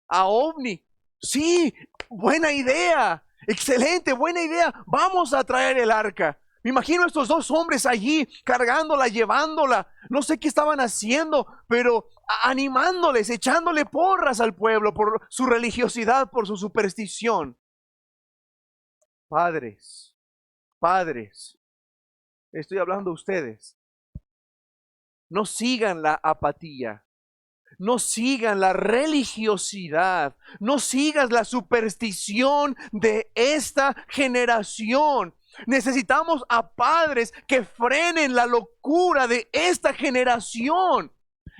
a Ofni. Sí, buena idea, excelente, buena idea. Vamos a traer el arca. Me imagino a estos dos hombres allí cargándola, llevándola. No sé qué estaban haciendo, pero animándoles, echándole porras al pueblo por su religiosidad, por su superstición. Padres, padres, estoy hablando a ustedes. No sigan la apatía. No sigan la religiosidad, no sigas la superstición de esta generación. Necesitamos a padres que frenen la locura de esta generación.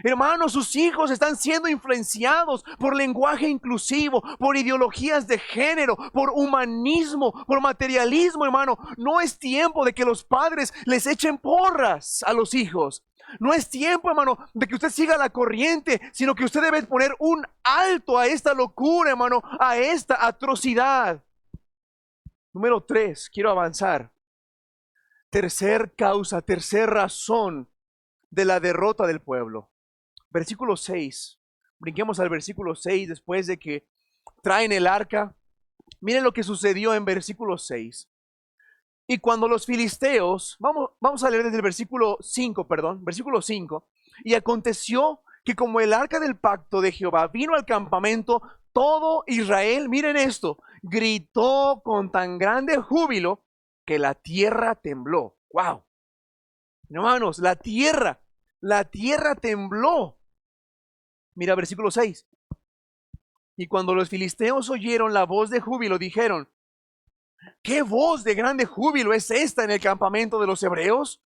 Hermanos, sus hijos están siendo influenciados por lenguaje inclusivo, por ideologías de género, por humanismo, por materialismo, hermano. No es tiempo de que los padres les echen porras a los hijos. No es tiempo, hermano, de que usted siga la corriente, sino que usted debe poner un alto a esta locura, hermano, a esta atrocidad. Número 3, quiero avanzar. Tercer causa, tercer razón de la derrota del pueblo. Versículo 6. Brinquemos al versículo 6 después de que traen el arca. Miren lo que sucedió en versículo 6. Y cuando los filisteos, vamos a leer desde el versículo 5, versículo 5. Y aconteció que como el arca del pacto de Jehová vino al campamento, todo Israel, miren esto, gritó con tan grande júbilo que la tierra tembló. ¡Wow! Hermanos, la tierra tembló. Mira versículo 6. Y cuando los filisteos oyeron la voz de júbilo, dijeron: ¿qué voz de grande júbilo es esta en el campamento de los hebreos?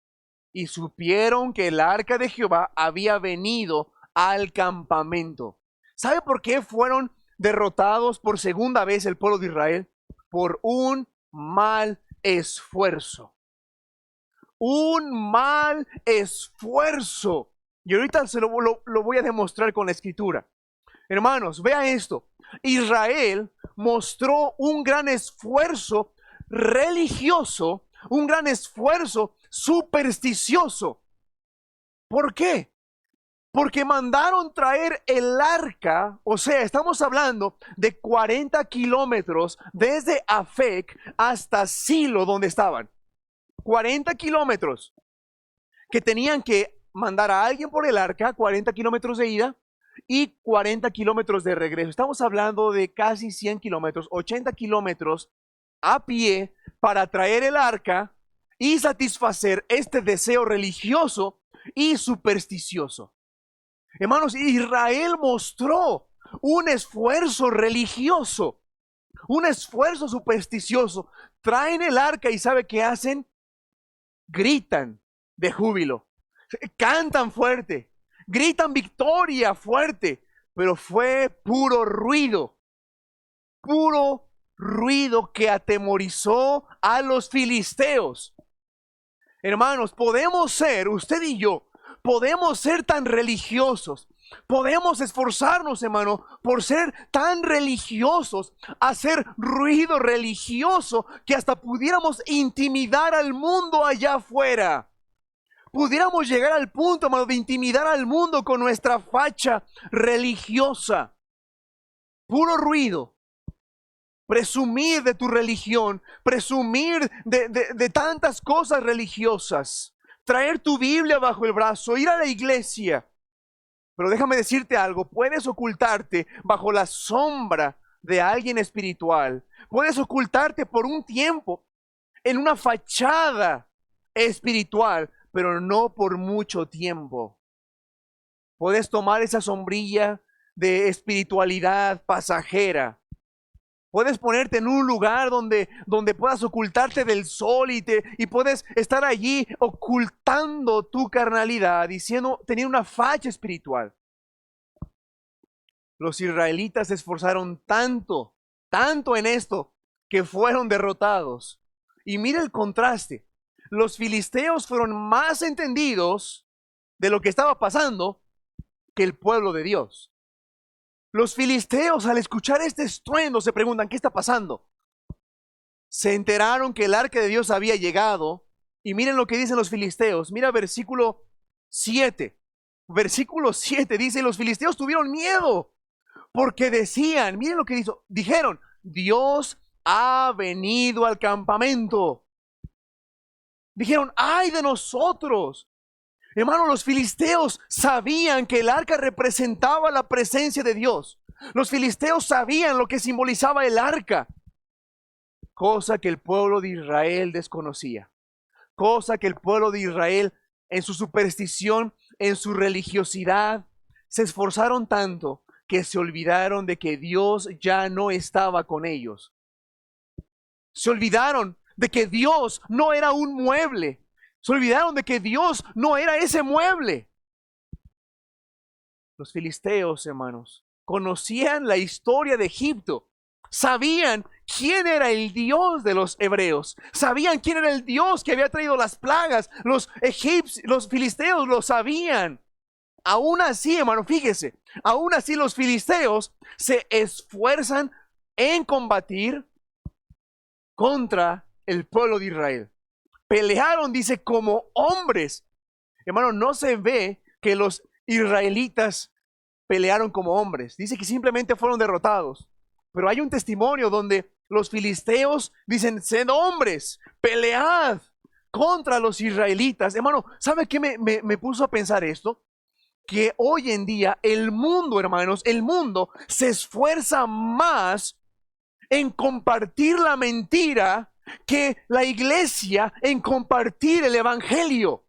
Y supieron que el arca de Jehová había venido al campamento. ¿Sabe por qué fueron derrotados por segunda vez el pueblo de Israel? Por un mal esfuerzo. Un mal esfuerzo. Y ahorita se lo voy a demostrar con la escritura. Hermanos, vea esto. Israel mostró un gran esfuerzo religioso, un gran esfuerzo supersticioso. ¿Por qué? Porque mandaron traer el arca, o sea, estamos hablando de 40 kilómetros desde Afec hasta Silo, donde estaban. 40 kilómetros que tenían que mandar a alguien por el arca, 40 kilómetros de ida y 40 kilómetros de regreso. Estamos hablando de casi 100 kilómetros, 80 kilómetros a pie para traer el arca y satisfacer este deseo religioso y supersticioso. Hermanos, Israel mostró un esfuerzo religioso, un esfuerzo supersticioso. Traen el arca y ¿sabe qué hacen? Gritan de júbilo, cantan fuerte, gritan victoria fuerte, pero fue puro ruido que atemorizó a los filisteos. Hermanos, podemos ser, usted y yo, podemos ser tan religiosos, podemos esforzarnos, hermano, por ser tan religiosos, hacer ruido religioso que hasta pudiéramos intimidar al mundo allá afuera. Pudiéramos llegar al punto, hermano, de intimidar al mundo con nuestra facha religiosa. Puro ruido. Presumir de tu religión, presumir de tantas cosas religiosas, traer tu Biblia bajo el brazo, ir a la iglesia. Pero déjame decirte algo, puedes ocultarte bajo la sombra de alguien espiritual, puedes ocultarte por un tiempo en una fachada espiritual, pero no por mucho tiempo. Puedes tomar esa sombrilla de espiritualidad pasajera. Puedes ponerte en un lugar donde puedas ocultarte del sol y puedes estar allí ocultando tu carnalidad, teniendo una facha espiritual. Los israelitas se esforzaron tanto en esto, que fueron derrotados. Y mira el contraste. Los filisteos fueron más entendidos de lo que estaba pasando que el pueblo de Dios. Los filisteos, al escuchar este estruendo, se preguntan: ¿qué está pasando? Se enteraron que el arca de Dios había llegado. Y miren lo que dicen los filisteos. Mira versículo 7. Versículo 7 dice: los filisteos tuvieron miedo, porque decían, miren lo que dijeron: Dios ha venido al campamento. Dijeron, ¡ay de nosotros! Hermano, los filisteos sabían que el arca representaba la presencia de Dios. Los filisteos sabían lo que simbolizaba el arca, cosa que el pueblo de Israel desconocía, cosa que el pueblo de Israel en su superstición, en su religiosidad, se esforzaron tanto que se olvidaron de que Dios ya no estaba con ellos. Se olvidaron de que Dios no era un mueble. Se olvidaron de que Dios no era ese mueble. Los filisteos, hermanos, conocían la historia de Egipto. Sabían quién era el Dios de los hebreos. Sabían quién era el Dios que había traído las plagas. Los egipcios, los filisteos lo sabían. Aún así, hermano, fíjese, aún así los filisteos se esfuerzan en combatir contra el pueblo de Israel. Pelearon, dice, como hombres. Hermano, no se ve que los israelitas pelearon como hombres. Dice que simplemente fueron derrotados. Pero hay un testimonio donde los filisteos dicen, sed hombres, pelead contra los israelitas. Hermano, ¿sabe qué me puso a pensar esto? Que hoy en día el mundo, hermanos, el mundo se esfuerza más en compartir la mentira que la iglesia en compartir el evangelio.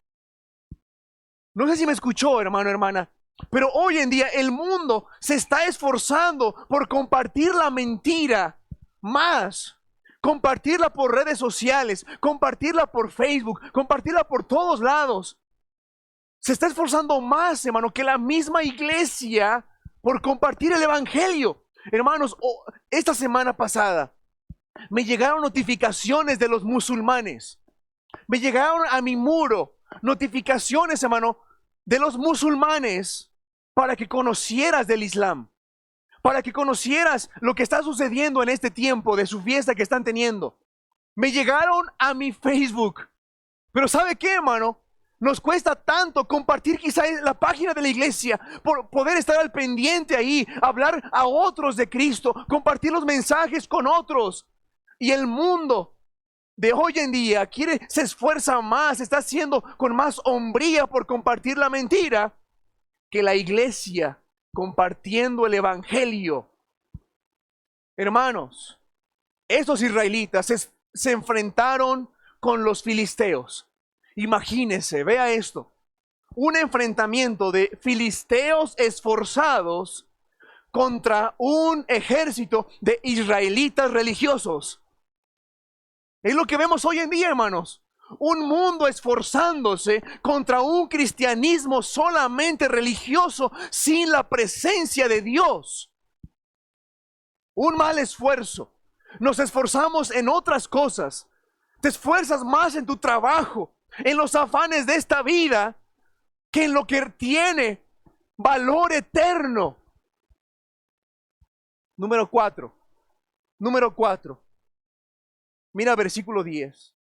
No sé si me escuchó, hermano, hermana, pero hoy en día el mundo se está esforzando por compartir la mentira más. Compartirla por redes sociales, compartirla por Facebook, compartirla por todos lados. Se está esforzando más, hermano, que la misma iglesia por compartir el evangelio. Hermanos, esta semana pasada me llegaron notificaciones de los musulmanes. Me llegaron a mi muro notificaciones, hermano, de los musulmanes para que conocieras del Islam, para que conocieras lo que está sucediendo en este tiempo de su fiesta que están teniendo. Me llegaron a mi Facebook. Pero ¿sabe qué, hermano? Nos cuesta tanto compartir quizá la página de la iglesia, por poder estar al pendiente ahí, hablar a otros de Cristo, compartir los mensajes con otros. Y el mundo de hoy en día se esfuerza más, está haciendo con más hombría por compartir la mentira que la iglesia compartiendo el evangelio. Hermanos, estos israelitas se enfrentaron con los filisteos. Imagínense, vea esto, un enfrentamiento de filisteos esforzados contra un ejército de israelitas religiosos. Es lo que vemos hoy en día, hermanos. Un mundo esforzándose contra un cristianismo solamente religioso sin la presencia de Dios. Un mal esfuerzo. Nos esforzamos en otras cosas. Te esfuerzas más en tu trabajo, en los afanes de esta vida, que en lo que tiene valor eterno. Número 4. Mira versículo 10.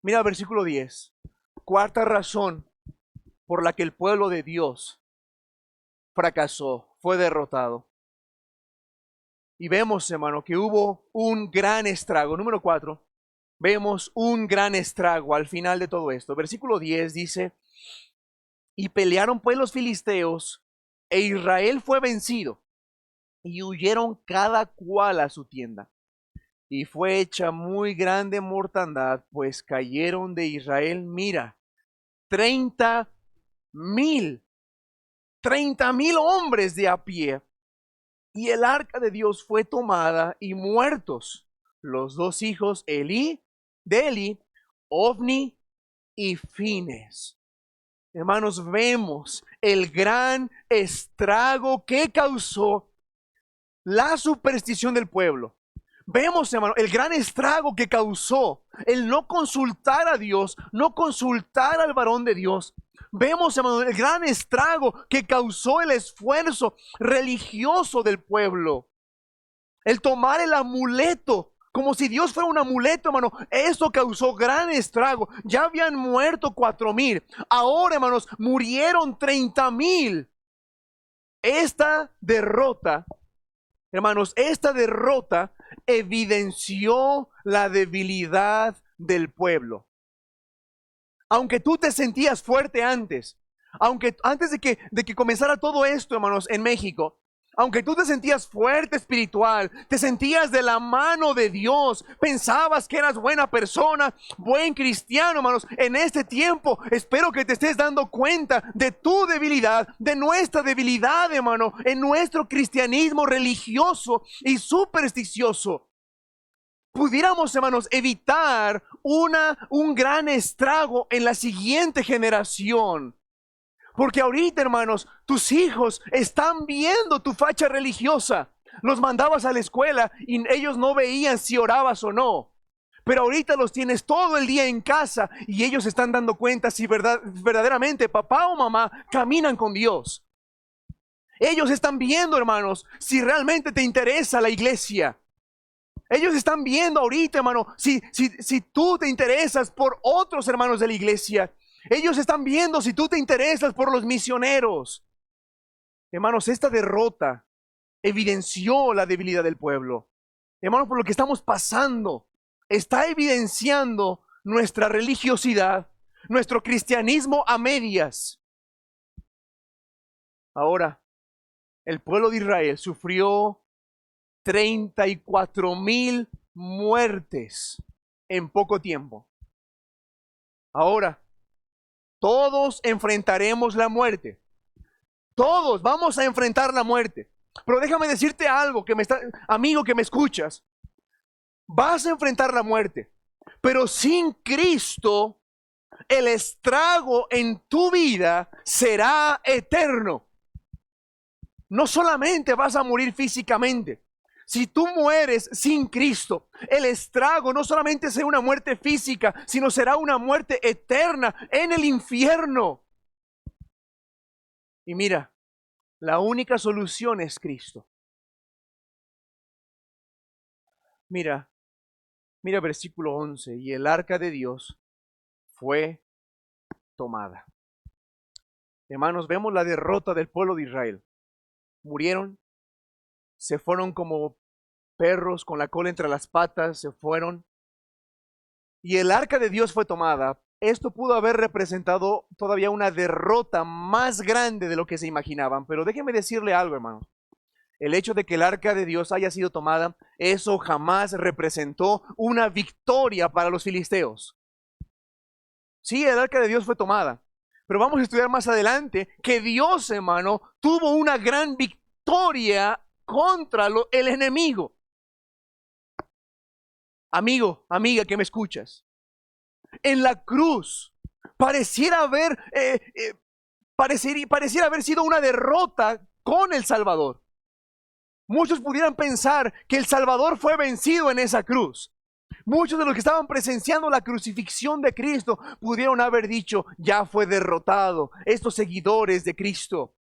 Mira versículo 10. Cuarta razón por la que el pueblo de Dios fracasó, fue derrotado. Y vemos, hermano, que hubo un gran estrago. Número 4. Vemos un gran estrago al final de todo esto. Versículo 10 dice, y pelearon pues los filisteos, e Israel fue vencido, y huyeron cada cual a su tienda. Y fue hecha muy grande mortandad, pues cayeron de Israel, mira, 30,000 hombres de a pie. Y el arca de Dios fue tomada, y muertos los dos hijos de Eli, Ofni y Fines. Hermanos, vemos el gran estrago que causó la superstición del pueblo. Vemos, hermano, el gran estrago que causó el no consultar a Dios, no consultar al varón de Dios. Vemos, hermano, el gran estrago que causó el esfuerzo religioso del pueblo. El tomar el amuleto, como si Dios fuera un amuleto, hermano. Eso causó gran estrago. Ya habían muerto 4,000. Ahora, hermanos, murieron 30,000. Esta derrota, hermanos, evidenció la debilidad del pueblo. Aunque tú te sentías fuerte antes, aunque antes de que comenzara todo esto, hermanos, en México, aunque tú te sentías fuerte espiritual, te sentías de la mano de Dios, pensabas que eras buena persona, buen cristiano, hermanos, en este tiempo espero que te estés dando cuenta de tu debilidad, de nuestra debilidad, hermano, en nuestro cristianismo religioso y supersticioso. Pudiéramos, hermanos, evitar un gran estrago en la siguiente generación. Porque ahorita, hermanos, tus hijos están viendo tu facha religiosa. Los mandabas a la escuela y ellos no veían si orabas o no. Pero ahorita los tienes todo el día en casa y ellos están dando cuenta si verdaderamente papá o mamá caminan con Dios. Ellos están viendo, hermanos, si realmente te interesa la iglesia. Ellos están viendo ahorita, hermano, si tú te interesas por otros hermanos de la iglesia. Ellos están viendo si tú te interesas por los misioneros. Hermanos, esta derrota evidenció la debilidad del pueblo. Hermanos, por lo que estamos pasando, está evidenciando nuestra religiosidad, nuestro cristianismo a medias. Ahora, el pueblo de Israel sufrió 34,000 muertes en poco tiempo. Ahora, todos enfrentaremos la muerte. Todos vamos a enfrentar la muerte. Pero déjame decirte algo, amigo que me escuchas. Vas a enfrentar la muerte. Pero sin Cristo, el estrago en tu vida será eterno. No solamente vas a morir físicamente. Si tú mueres sin Cristo, el estrago no solamente será una muerte física, sino será una muerte eterna en el infierno. Y mira, la única solución es Cristo. Mira versículo 11. Y el arca de Dios fue tomada. Hermanos, vemos la derrota del pueblo de Israel. Murieron, se fueron como perros con la cola entre las patas, se fueron. Y el arca de Dios fue tomada. Esto pudo haber representado todavía una derrota más grande de lo que se imaginaban. Pero déjenme decirle algo, hermanos. El hecho de que el arca de Dios haya sido tomada, eso jamás representó una victoria para los filisteos. Sí, el arca de Dios fue tomada. Pero vamos a estudiar más adelante que Dios, hermano, tuvo una gran victoria contra el enemigo. Amigo, amiga que me escuchas, en la cruz pareciera haber sido una derrota con el Salvador. Muchos pudieran pensar que el Salvador fue vencido en esa cruz. Muchos de los que estaban presenciando la crucifixión de Cristo pudieron haber dicho, ya fue derrotado, estos seguidores de Cristo.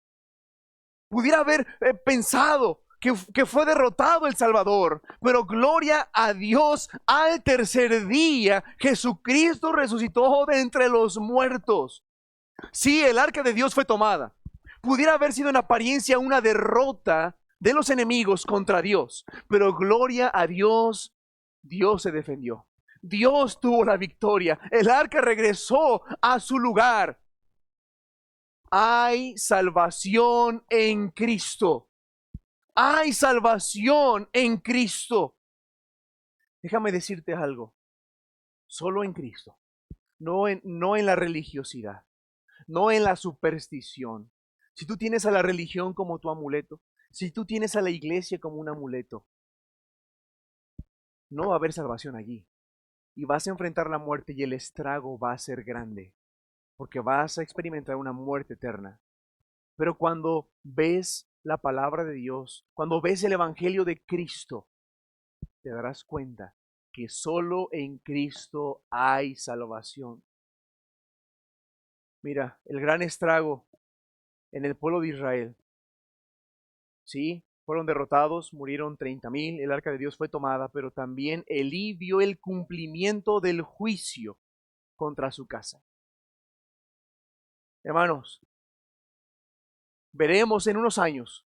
Pudiera haber pensado que fue derrotado el Salvador, pero gloria a Dios, al tercer día Jesucristo resucitó de entre los muertos. Sí, el arca de Dios fue tomada. Pudiera haber sido en apariencia una derrota de los enemigos contra Dios, pero gloria a Dios, Dios se defendió. Dios tuvo la victoria. El arca regresó a su lugar. Hay salvación en Cristo. Hay salvación en Cristo. Déjame decirte algo. Solo en Cristo. No en la religiosidad. No en la superstición. Si tú tienes a la religión como tu amuleto, si tú tienes a la iglesia como un amuleto, no va a haber salvación allí. Y vas a enfrentar la muerte y el estrago va a ser grande. Porque vas a experimentar una muerte eterna. Pero cuando ves la palabra de Dios, cuando ves el evangelio de Cristo, te darás cuenta que solo en Cristo hay salvación. Mira, el gran estrago en el pueblo de Israel. Sí, fueron derrotados, murieron 30,000, el arca de Dios fue tomada, pero también Elí vio el cumplimiento del juicio contra su casa. Hermanos, veremos en unos años,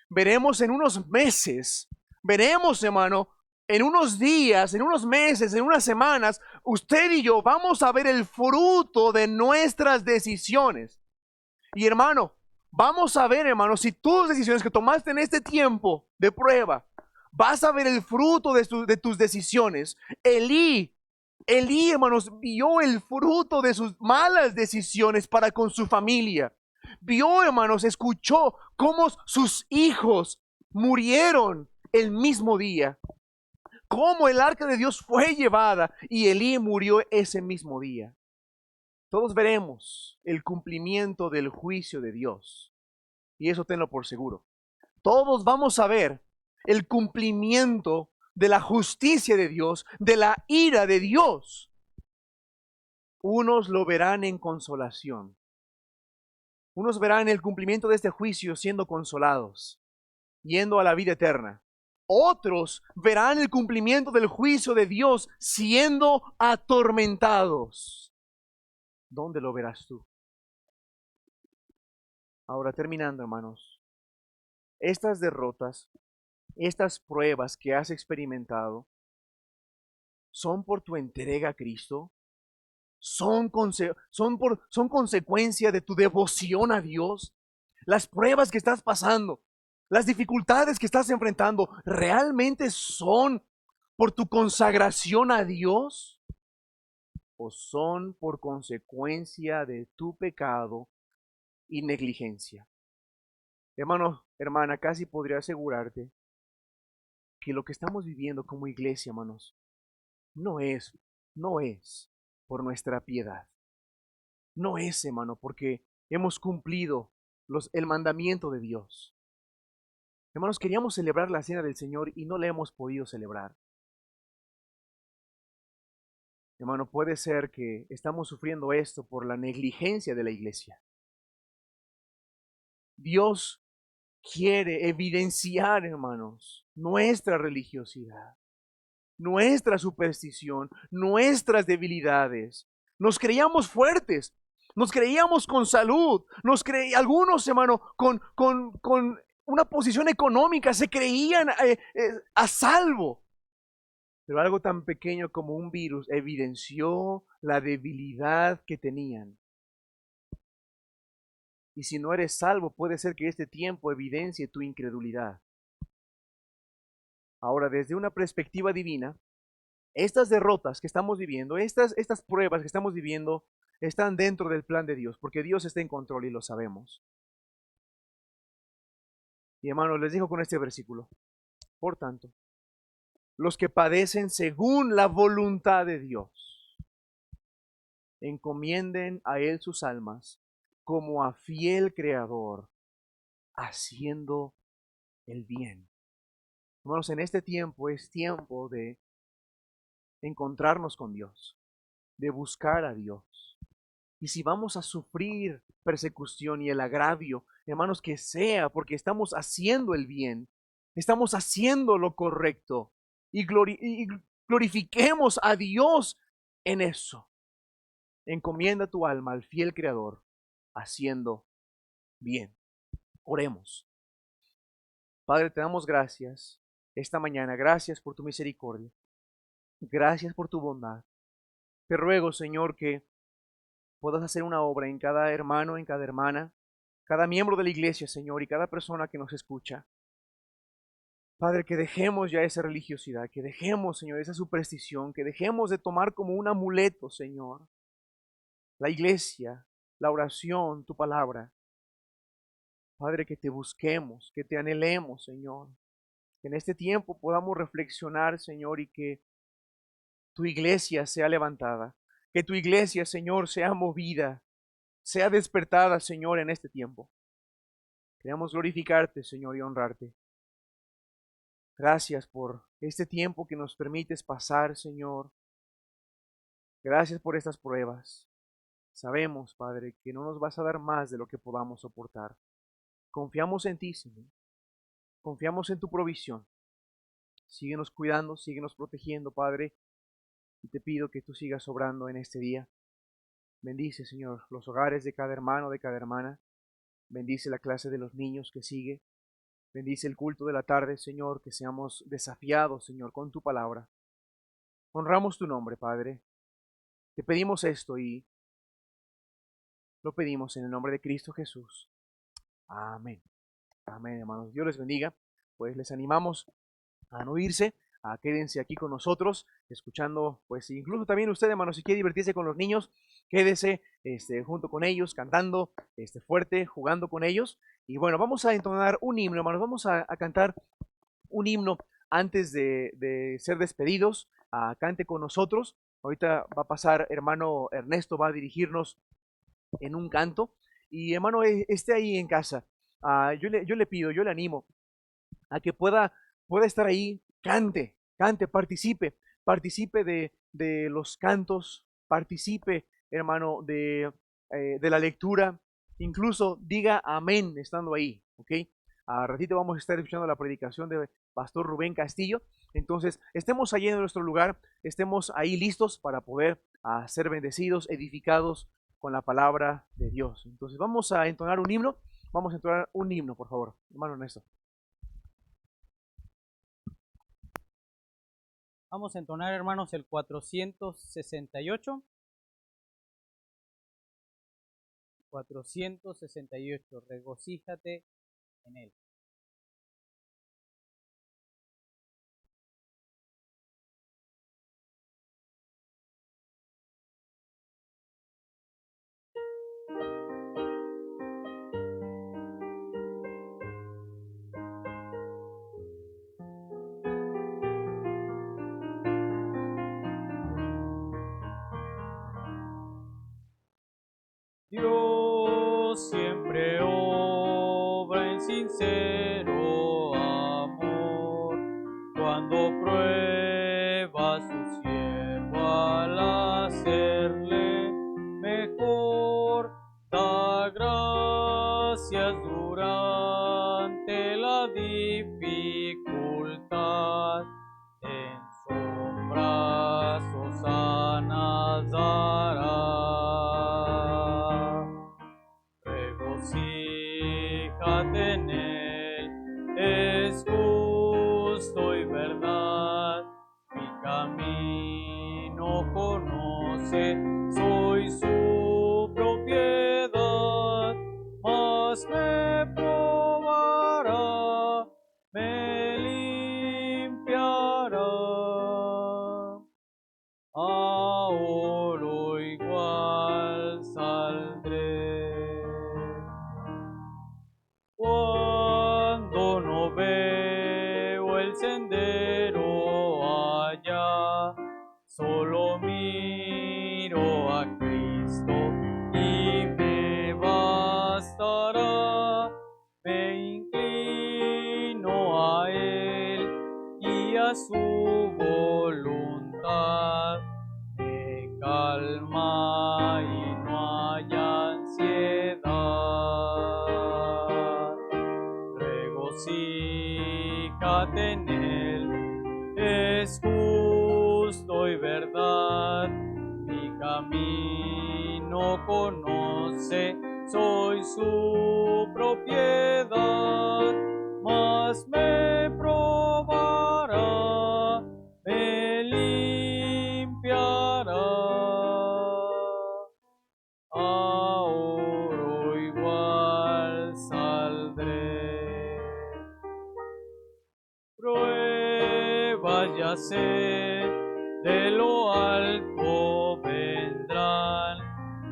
veremos en unos meses, veremos, hermano, en unos días, en unos meses, en unas semanas, usted y yo vamos a ver el fruto de nuestras decisiones. Y hermano, vamos a ver, hermano, si tus decisiones que tomaste en este tiempo de prueba, vas a ver el fruto de tus decisiones. Elí, hermanos, vio el fruto de sus malas decisiones para con su familia. Vio, hermanos, escuchó cómo sus hijos murieron el mismo día. Cómo el arca de Dios fue llevada y Elí murió ese mismo día. Todos veremos el cumplimiento del juicio de Dios. Y eso tenlo por seguro. Todos vamos a ver el cumplimiento de la justicia de Dios, de la ira de Dios. Unos lo verán en consolación. Unos verán el cumplimiento de este juicio siendo consolados, yendo a la vida eterna. Otros verán el cumplimiento del juicio de Dios siendo atormentados. ¿Dónde lo verás tú? Ahora, terminando, hermanos, estas derrotas, estas pruebas que has experimentado, ¿son por tu entrega a Cristo? ¿Son consecuencia de tu devoción a Dios? Las pruebas que estás pasando, las dificultades que estás enfrentando, ¿realmente son por tu consagración a Dios? ¿O son por consecuencia de tu pecado y negligencia? Hermano, hermana, casi podría asegurarte que lo que estamos viviendo como iglesia, hermanos, no es por nuestra piedad. No es, hermano, porque hemos cumplido el mandamiento de Dios. Hermanos, queríamos celebrar la cena del Señor y no la hemos podido celebrar. Hermano, puede ser que estamos sufriendo esto por la negligencia de la iglesia. Dios quiere evidenciar, hermanos, nuestra religiosidad, nuestra superstición, nuestras debilidades. Nos creíamos fuertes, nos creíamos con salud, algunos, hermano, con una posición económica, se creían a salvo. Pero algo tan pequeño como un virus evidenció la debilidad que tenían. Y si no eres salvo, puede ser que este tiempo evidencie tu incredulidad. Ahora, desde una perspectiva divina, estas derrotas que estamos viviendo, estas pruebas que estamos viviendo, están dentro del plan de Dios, porque Dios está en control y lo sabemos. Y hermanos, les digo con este versículo, por tanto, los que padecen según la voluntad de Dios, encomienden a Él sus almas como a fiel Creador, haciendo el bien. Hermanos, en este tiempo es tiempo de encontrarnos con Dios, de buscar a Dios. Y si vamos a sufrir persecución y el agravio, hermanos, que sea porque estamos haciendo el bien, estamos haciendo lo correcto y glorifiquemos a Dios en eso. Encomienda tu alma al fiel Creador, haciendo bien. Oremos. Padre, te damos gracias esta mañana. Gracias por tu misericordia. Gracias por tu bondad. Te ruego, Señor, que puedas hacer una obra en cada hermano, en cada hermana, cada miembro de la iglesia, Señor, y cada persona que nos escucha. Padre, que dejemos ya esa religiosidad, que dejemos, Señor, esa superstición, que dejemos de tomar como un amuleto, Señor, la iglesia, la oración, tu palabra. Padre, que te busquemos, que te anhelemos, Señor. Que en este tiempo podamos reflexionar, Señor, y que tu iglesia sea levantada. Que tu iglesia, Señor, sea movida, sea despertada, Señor, en este tiempo. Queremos glorificarte, Señor, y honrarte. Gracias por este tiempo que nos permites pasar, Señor. Gracias por estas pruebas. Sabemos, Padre, que no nos vas a dar más de lo que podamos soportar. Confiamos en ti, Señor. Confiamos en tu provisión. Síguenos cuidando, síguenos protegiendo, Padre. Y te pido que tú sigas obrando en este día. Bendice, Señor, los hogares de cada hermano, de cada hermana. Bendice la clase de los niños que sigue. Bendice el culto de la tarde, Señor, que seamos desafiados, Señor, con tu palabra. Honramos tu nombre, Padre. Te pedimos esto y lo pedimos en el nombre de Cristo Jesús. Amén. Amén, hermanos. Dios les bendiga. Pues les animamos a no irse, a quédense aquí con nosotros, escuchando, pues incluso también usted, hermano, si quiere divertirse con los niños, quédese junto con ellos, cantando fuerte, jugando con ellos. Y bueno, vamos a entonar un himno, hermanos, vamos a cantar un himno antes de ser despedidos. Cante con nosotros. Ahorita va a pasar, hermano Ernesto, va a dirigirnos en un canto. Y hermano, esté ahí en casa. Yo le pido, yo le animo a que pueda estar ahí, cante, participe de los cantos, participe, hermano, de la lectura, incluso diga amén estando ahí, ¿ok? A ratito vamos a estar escuchando la predicación de Pastor Rubén Castillo, entonces estemos allí en nuestro lugar, estemos ahí listos para poder ser bendecidos, edificados con la palabra de Dios. Entonces vamos a entonar un himno, por favor, hermano Ernesto. Vamos a entonar, hermanos, el 468. 468, regocíjate en él. Dios siempre obra en sincero amor, cuando prueba a su siervo al hacerle mejor, da gracias durante la dificultad, en sus brazos sanas dará. Regocíjate en él, es justo y verdad, mi camino conoce, soy su propiedad, mas me probará, me limpiará. A oro igual saldré. Cuando no veo el sendero allá, solo miro a Cristo y me bastará. Me inclino a Él y a su voluntad. Me calma y no hay ansiedad. Regocíjate en él, es justo y verdad, mi camino conoce, soy su propiedad, mas me probará, me limpiará. A oro igual saldré. Pruebas ya sé, de lo alto vendrán,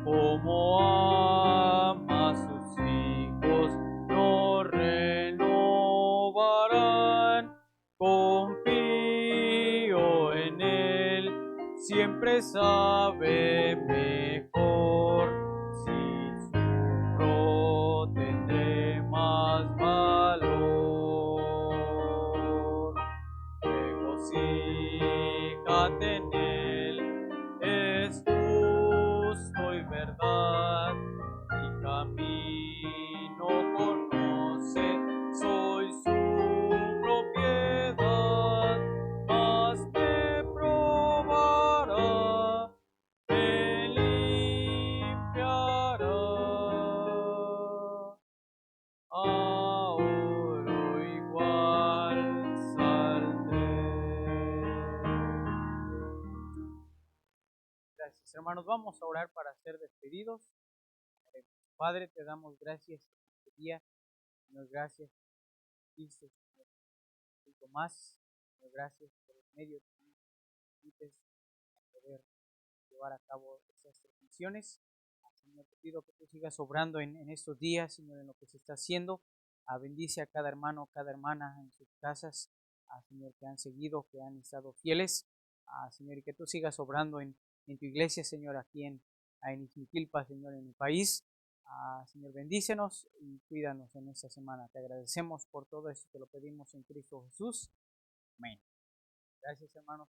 como ama a sus hijos, no renovarán. Confío en él, siempre sabe mejor. Si sufro, tendré más valor. Regocíjate en él, es justo y verdad, mi camino conoce, soy su propiedad, mas me probará, me limpiará. A oro hermanos, vamos a orar para ser despedidos. Padre, te damos gracias por este día. Señor, gracias por Cristo, Señor, y Tomás. Señor, gracias por el medio que nos permites poder llevar a cabo estas transmisiones. Señor, te pido que tú sigas obrando en estos días, Señor, en lo que se está haciendo. Bendice a cada hermano, cada hermana en sus casas, Señor, que han seguido, que han estado fieles. Señor, y que tú sigas obrando en tu iglesia, Señor, aquí en Ixmiquilpa, Señor, en mi país. Señor, bendícenos y cuídanos en esta semana. Te agradecemos por todo esto, te lo pedimos en Cristo Jesús. Amén. Gracias, hermanos.